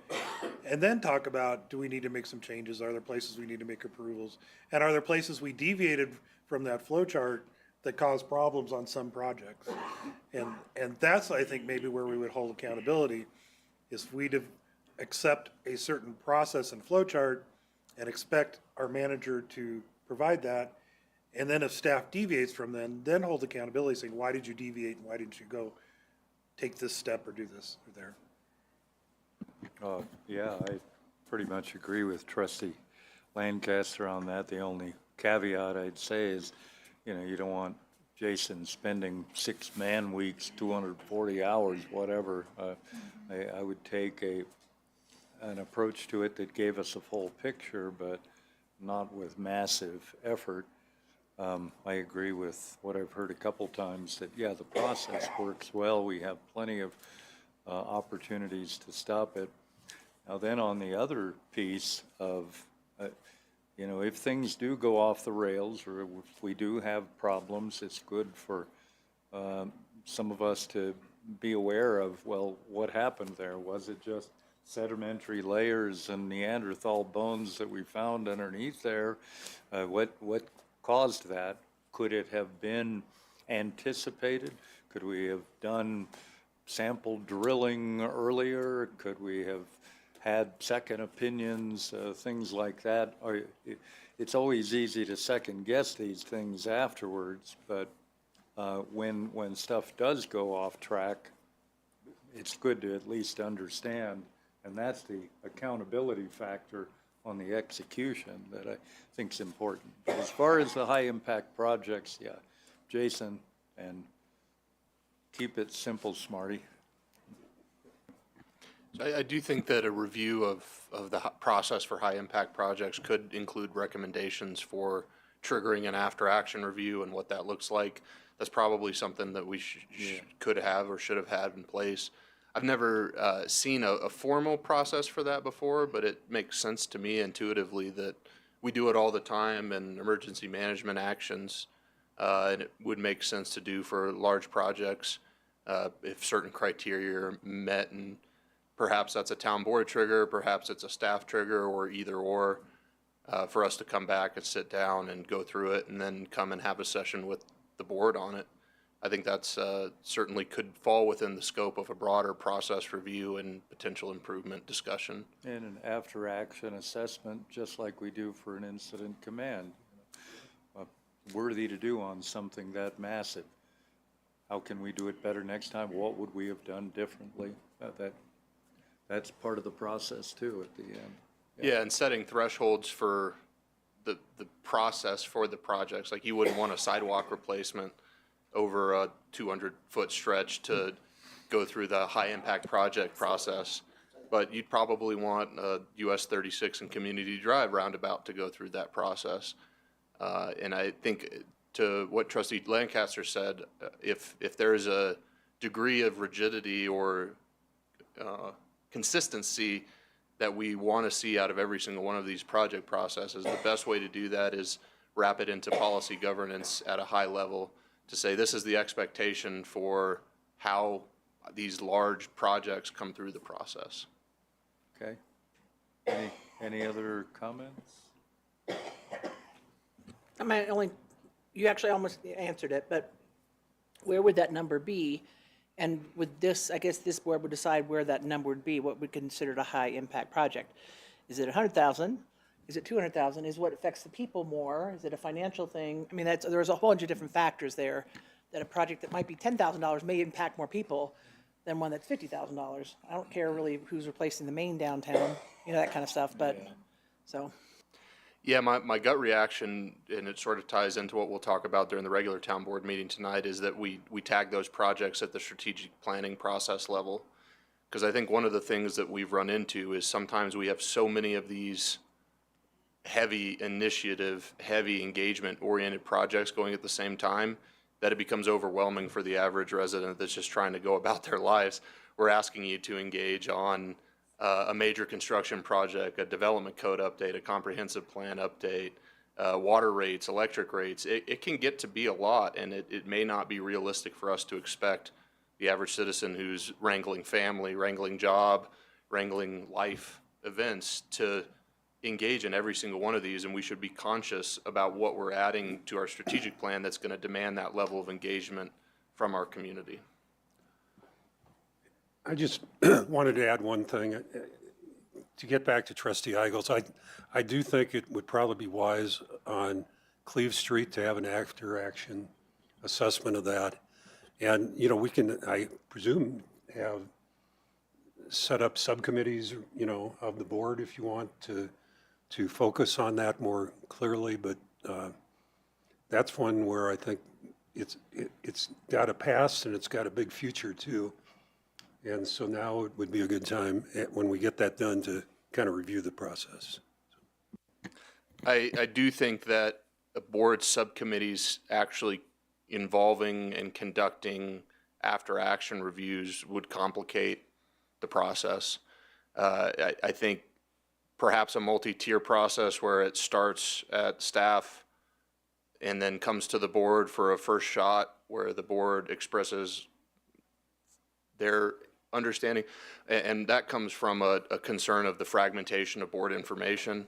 and then talk about, do we need to make some changes? Are there places we need to make approvals? And are there places we deviated from that flow chart that caused problems on some projects? And that's, I think, maybe where we would hold accountability, is we'd accept a certain process and flow chart and expect our manager to provide that. And then if staff deviates from then hold accountability, saying, why did you deviate and why didn't you go take this step or do this or there? Yeah, I pretty much agree with Trustee Lancaster on that. The only caveat I'd say is, you know, you don't want Jason spending 6 man weeks, 240 hours, whatever. I would take an approach to it that gave us a full picture, but not with massive effort. I agree with what I've heard a couple times, that, yeah, the process works well. We have plenty of opportunities to stop it. Now then, on the other piece of, you know, if things do go off the rails, or if we do have problems, it's good for some of us to be aware of, well, what happened there? Was it just sedimentary layers and Neanderthal bones that we found underneath there? What caused that? Could it have been anticipated? Could we have done sample drilling earlier? Could we have had second opinions, things like that? It's always easy to second guess these things afterwards, but when stuff does go off track, it's good to at least understand, and that's the accountability factor on the execution that I think is important. But as far as the high-impact projects, yeah, Jason, and keep it simple, Smarty. I do think that a review of the process for high-impact projects could include recommendations for triggering an after-action review and what that looks like. That's probably something that we could have or should have had in place. I've never seen a formal process for that before, but it makes sense to me intuitively that we do it all the time in emergency management actions, and it would make sense to do for large projects if certain criteria are met, and perhaps that's a town board trigger, perhaps it's a staff trigger, or either or, for us to come back and sit down and go through it and then come and have a session with the board on it. I think that's certainly could fall within the scope of a broader process review and potential improvement discussion. And an after-action assessment, just like we do for an incident command. Worthy to do on something that massive. How can we do it better next time? What would we have done differently? That's part of the process too at the end. Yeah, and setting thresholds for the process for the projects. Like, you wouldn't want a sidewalk replacement over a 200-foot stretch to go through the high-impact project process, but you'd probably want a US 36 and Community Drive roundabout to go through that process. And I think, to what Trustee Lancaster said, if there is a degree of rigidity or consistency that we want to see out of every single one of these project processes, the best way to do that is wrap it into policy governance at a high level, to say this is the expectation for how these large projects come through the process. Okay. Any other comments? I mean, you actually almost answered it, but where would that number be? And with this, I guess this board would decide where that number would be, what we consider a high-impact project. Is it 100,000? Is it 200,000? Is what affects the people more? Is it a financial thing? I mean, there's a whole bunch of different factors there, that a project that might be $10,000 may impact more people than one that's $50,000. I don't care really who's replacing the main downtown, you know, that kind of stuff, but, so. Yeah, my gut reaction, and it sort of ties into what we'll talk about during the regular town board meeting tonight, is that we tag those projects at the strategic planning process level. Because I think one of the things that we've run into is sometimes we have so many of these heavy initiative, heavy engagement-oriented projects going at the same time, that it becomes overwhelming for the average resident that's just trying to go about their lives. We're asking you to engage on a major construction project, a development code update, a comprehensive plan update, water rates, electric rates. It can get to be a lot, and it may not be realistic for us to expect the average citizen who's wrangling family, wrangling job, wrangling life events to engage in every single one of these, and we should be conscious about what we're adding to our strategic plan that's going to demand that level of engagement from our community. I just wanted to add one thing. To get back to Trustee Eagles, I do think it would probably be wise on Cleve Street to have an after-action assessment of that. And, you know, we can, I presume, have set up subcommittees, you know, of the board if you want to focus on that more clearly, but that's one where I think it's got a past and it's got a big future too. And so now it would be a good time when we get that done to kind of review the process. I do think that a board subcommittees actually involving and conducting after-action reviews would complicate the process. I think perhaps a multi-tier process where it starts at staff and then comes to the board for a first shot where the board expresses their understanding. And that comes from a concern of the fragmentation of board information.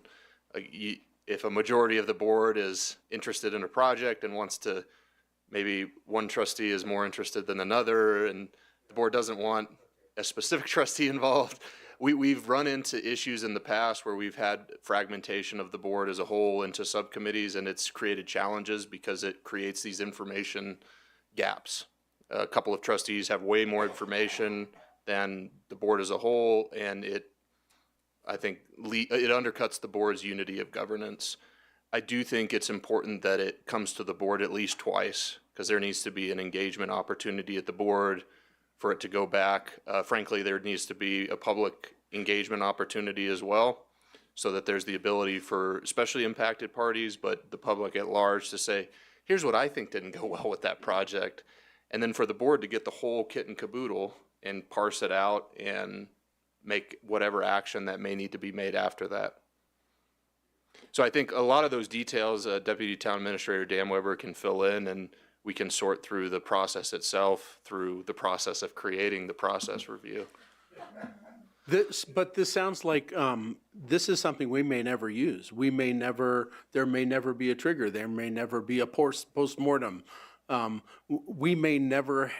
If a majority of the board is interested in a project and wants to, maybe one trustee is more interested than another, and the board doesn't want a specific trustee involved. We've run into issues in the past where we've had fragmentation of the board as a whole into subcommittees, and it's created challenges because it creates these information gaps. A couple of trustees have way more information than the board as a whole, and I think it undercuts the board's unity of governance. I do think it's important that it comes to the board at least twice, because there needs to be an engagement opportunity at the board for it to go back. Frankly, there needs to be a public engagement opportunity as well, so that there's the ability for especially impacted parties, but the public at large to say, here's what I think didn't go well with that project. And then for the board to get the whole kit and caboodle and parse it out and make whatever action that may need to be made after that. So I think a lot of those details, Deputy Town Administrator Dan Weber can fill in, and we can sort through the process itself, through the process of creating the process review. But this sounds like this is something we may never use. There may never be a trigger. There may never be a post-mortem. We may never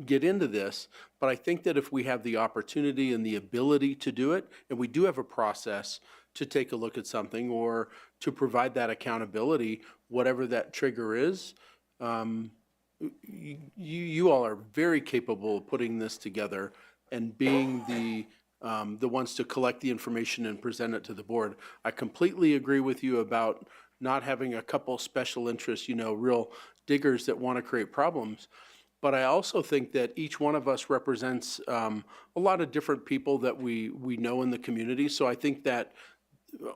get into this, but I think that if we have the opportunity and the ability to do it, and we do have a process to take a look at something or to provide that accountability, whatever that trigger is, you all are very capable of putting this together and being the ones to collect the information and present it to the board. I completely agree with you about not having a couple special interests, real diggers that want to create problems. But I also think that each one of us represents a lot of different people that we know in the community. So I think that,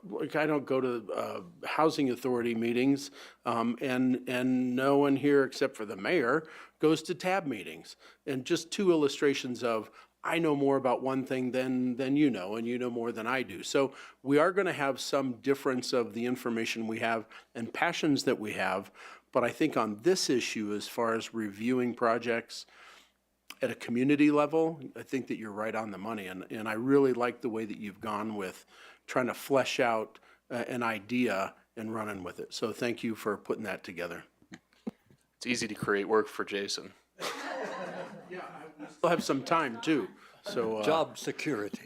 like, I don't go to housing authority meetings, and no one here except for the mayor goes to TAB meetings. And just two illustrations of, I know more about one thing than you know, and you know more than I do. So we are going to have some difference of the information we have and passions that we have. But I think on this issue, as far as reviewing projects at a community level, I think that you're right on the money. And I really like the way that you've gone with trying to flesh out an idea and running with it. So thank you for putting that together. It's easy to create work for Jason. We'll have some time too. So Job security.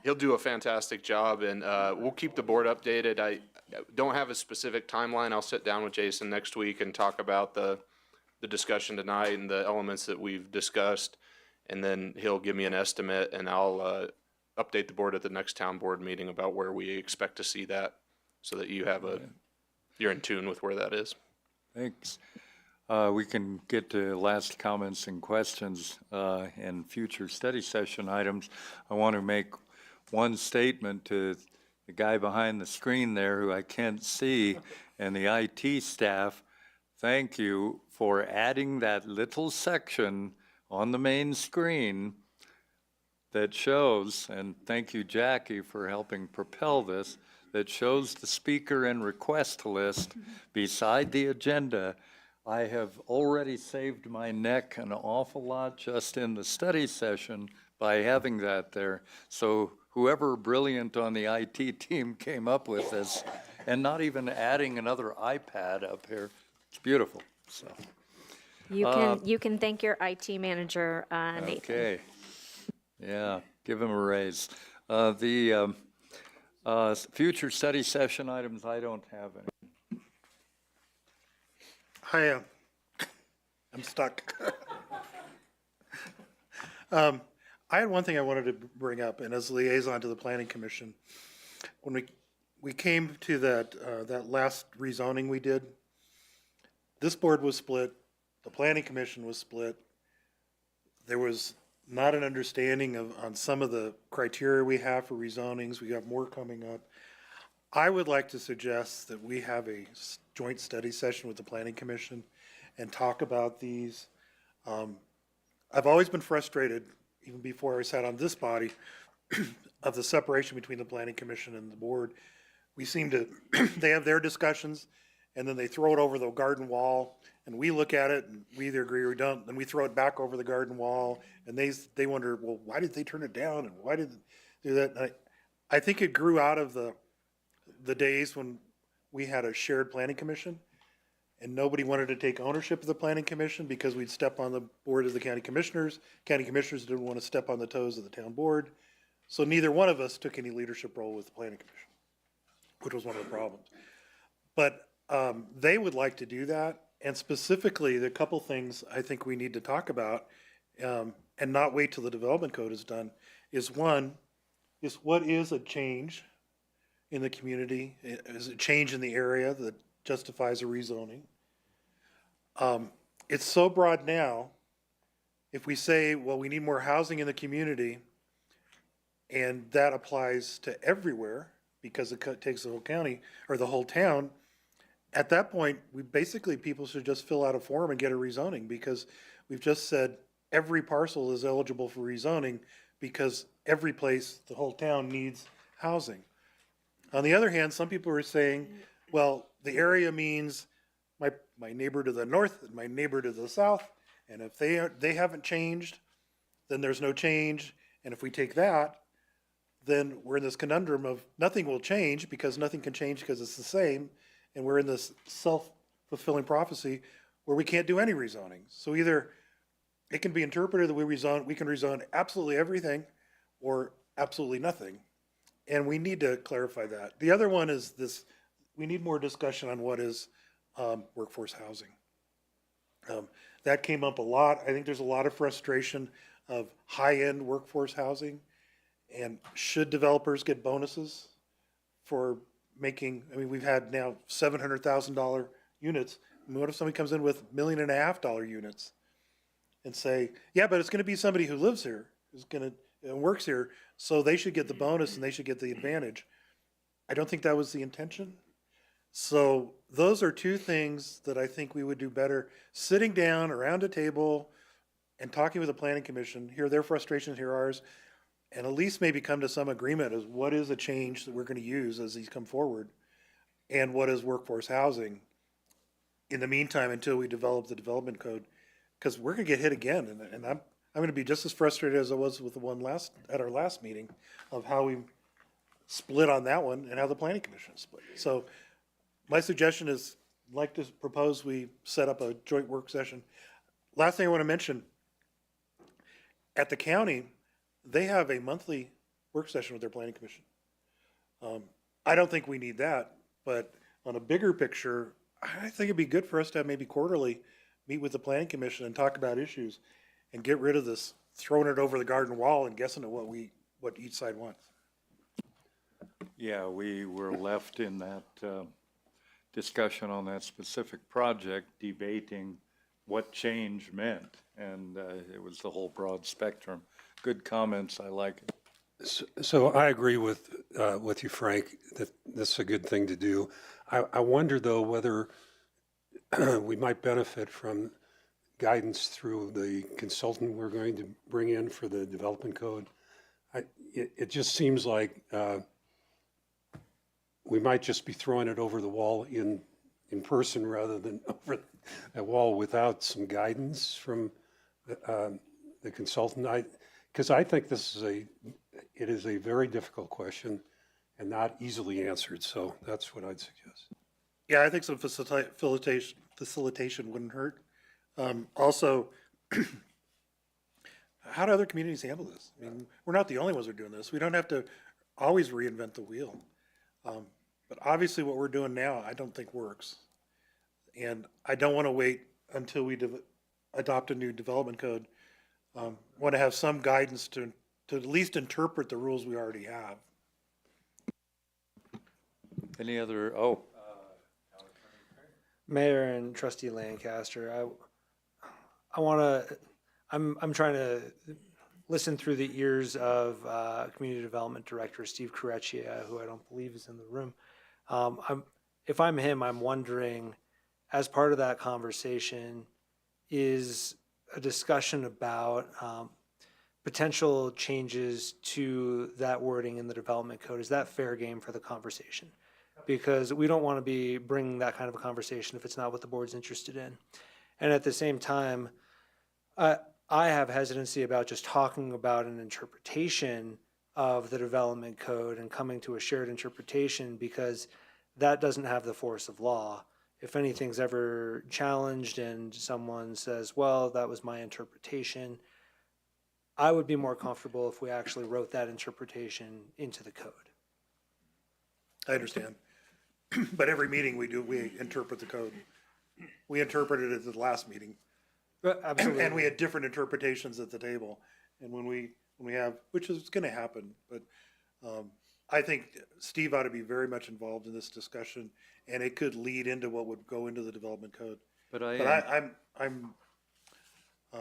He'll do a fantastic job, and we'll keep the board updated. I don't have a specific timeline. I'll sit down with Jason next week and talk about the discussion tonight and the elements that we've discussed, and then he'll give me an estimate, and I'll update the board at the next town board meeting about where we expect to see that, so that you're in tune with where that is. Thanks. We can get to last comments and questions and future study session items. I want to make one statement to the guy behind the screen there who I can't see, and the IT staff, thank you for adding that little section on the main screen that shows, and thank you, Jackie, for helping propel this, that shows the speaker and request list beside the agenda. I have already saved my neck an awful lot just in the study session by having that there. So whoever brilliant on the IT team came up with this, and not even adding another iPad up here, it's beautiful, so. You can thank your IT manager, Nathan. Okay. Yeah, give him a raise. Future study session items, I don't have any. Hi, I'm stuck. I had one thing I wanted to bring up, and as liaison to the planning commission, when we came to that last rezoning we did, this board was split, the planning commission was split. There was not an understanding on some of the criteria we have for rezonings. We got more coming up. I would like to suggest that we have a joint study session with the planning commission and talk about these. I've always been frustrated, even before I sat on this body, of the separation between the planning commission and the board. We seem to, they have their discussions, and then they throw it over the garden wall, and we look at it, and we either agree or don't, then we throw it back over the garden wall, and they wonder, well, why did they turn it down, and why did they do that? And I think it grew out of the days when we had a shared planning commission, and nobody wanted to take ownership of the planning commission because we'd step on the board of the county commissioners. County commissioners didn't want to step on the toes of the town board. So neither one of us took any leadership role with the planning commission, which was one of the problems. But they would like to do that. And specifically, the couple things I think we need to talk about, and not wait till the development code is done, is one, is what is a change in the community? Is a change in the area that justifies a rezoning? It's so broad now, if we say, well, we need more housing in the community, and that applies to everywhere, because it takes the whole county, or the whole town, at that point, people should just fill out a form and get a rezoning, because we've just said every parcel is eligible for rezoning, because every place, the whole town needs housing. On the other hand, some people are saying, well, the area means my neighbor to the north and my neighbor to the south, and if they haven't changed, then there's no change. And if we take that, then we're in this conundrum of nothing will change because nothing can change because it's the same, and we're in this self-fulfilling prophecy where we can't do any rezoning. So either it can be interpreted that we can rezone absolutely everything or absolutely nothing. And we need to clarify that. The other one is this, we need more discussion on what is workforce housing. That came up a lot. I think there's a lot of frustration of high-end workforce housing. And should developers get bonuses for making, we've had now $700,000 units. What if somebody comes in with $1.5 million units and say, yeah, but it's gonna be somebody who lives here, and works here, so they should get the bonus and they should get the advantage. I don't think that was the intention. So those are two things that I think we would do better, sitting down around a table and talking with the planning commission, hear their frustrations, hear ours, and at least maybe come to some agreement as what is a change that we're gonna use as these come forward, and what is workforce housing in the meantime until we develop the development code, because we're gonna get hit again, and I'm gonna be just as frustrated as I was with the one at our last meeting of how we split on that one and how the planning commission split. So my suggestion is, I'd like to propose we set up a joint work session. Last thing I want to mention, at the county, they have a monthly work session with their planning commission. I don't think we need that, but on a bigger picture, I think it'd be good for us to have maybe quarterly meet with the planning commission and talk about issues and get rid of this throwing it over the garden wall and guessing at what each side wants. Yeah, we were left in that discussion on that specific project, debating what change meant, and it was the whole broad spectrum. Good comments, I like it. So I agree with you, Frank, that this is a good thing to do. I wonder, though, whether we might benefit from guidance through the consultant we're going to bring in for the development code. It just seems like we might just be throwing it over the wall in person rather than over a wall without some guidance from the consultant. Because I think it is a very difficult question and not easily answered. So that's what I'd suggest. Yeah, I think some facilitation wouldn't hurt. Also, how do other communities handle this? I mean, we're not the only ones who are doing this. We don't have to always reinvent the wheel. But obviously what we're doing now, I don't think works. And I don't want to wait until we adopt a new development code. Want to have some guidance to at least interpret the rules we already have. Any other, Mayor and Trustee Lancaster, I want to, I'm trying to listen through the ears of Community Development Director Steve Correcchia, who I don't believe is in the room. If I'm him, I'm wondering, as part of that conversation, is a discussion about potential changes to that wording in the development code. Is that fair game for the conversation? Because we don't want to be bringing that kind of a conversation if it's not what the board's interested in. And at the same time, I have hesitancy about just talking about an interpretation of the development code and coming to a shared interpretation, because that doesn't have the force of law. If anything's ever challenged and someone says, well, that was my interpretation, I would be more comfortable if we actually wrote that interpretation into the code. I understand. But every meeting we interpret the code. We interpreted it at the last meeting. Absolutely. And we had different interpretations at the table. And when we have, which is going to happen, but I think Steve ought to be very much involved in this discussion, and it could lead into what would go into the development code. but I'm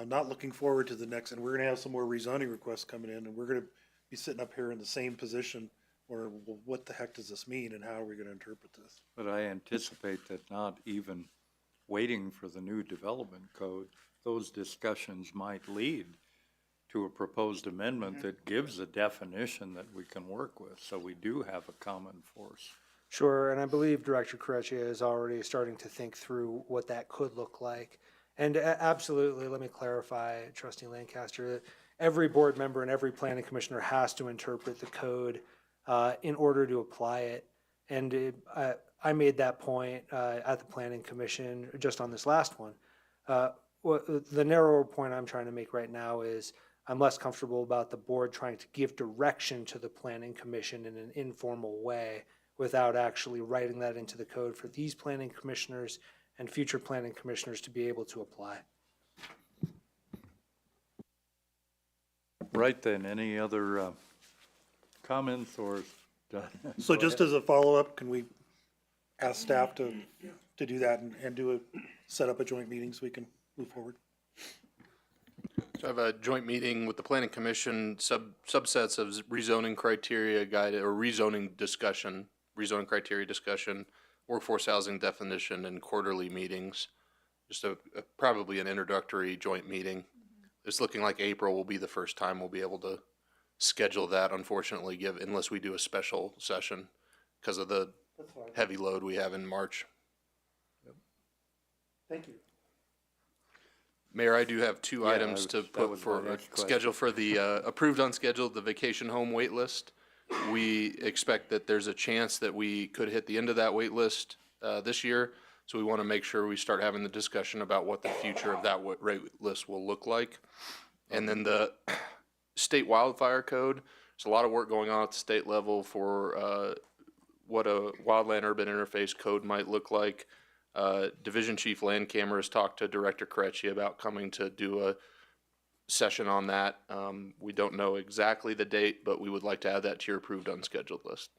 not looking forward to the next, and we're going to have some more rezoning requests coming in, and we're going to be sitting up here in the same position where, well, what the heck does this mean, and how are we going to interpret this? But I anticipate that not even waiting for the new development code, those discussions might lead to a proposed amendment that gives a definition that we can work with, so we do have a common force. Sure, and I believe Director Correcchia is already starting to think through what that could look like. And absolutely, let me clarify, Trustee Lancaster, that every board member and every planning commissioner has to interpret the code in order to apply it. And I made that point at the Planning Commission just on this last one. The narrower point I'm trying to make right now is I'm less comfortable about the board trying to give direction to the Planning Commission in an informal way without actually writing that into the code for these planning commissioners and future planning commissioners to be able to apply. Right then, any other comments or? So just as a follow-up, can we ask staff to do that and set up a joint meeting so we can move forward? So I have a joint meeting with the planning commission, subsets of rezoning criteria guided, or rezoning criteria discussion, workforce housing definition, and quarterly meetings. Just probably an introductory joint meeting. It's looking like April will be the first time we'll be able to schedule that, unfortunately, unless we do a special session because of the heavy load we have in March. Thank you. Mayor, I do have two items to that put was for my next schedule for the approved unscheduled, the vacation home wait list. We expect that there's a chance that we could hit the end of that wait list this year. So we want to make sure we start having the discussion about what the future of that wait list will look like. And then the state wildfire code, there's a lot of work going on at the state level for what a wildland urban interface code might look like. Division Chief Landcamer has talked to Director Correcchia about coming to do a session on that. We don't know exactly the date, but we would like to add that to your approved unscheduled list.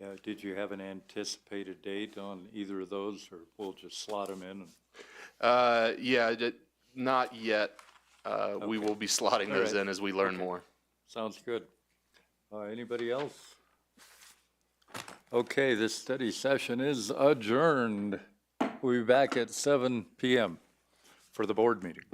Yeah, did you have an anticipated date on either of those, or we'll just slot them in? Not yet. We will be slotting those right. in as we learn more. Sounds good. Anybody else? Okay, this study session is adjourned. We'll be back at 7 p.m. for the board meeting.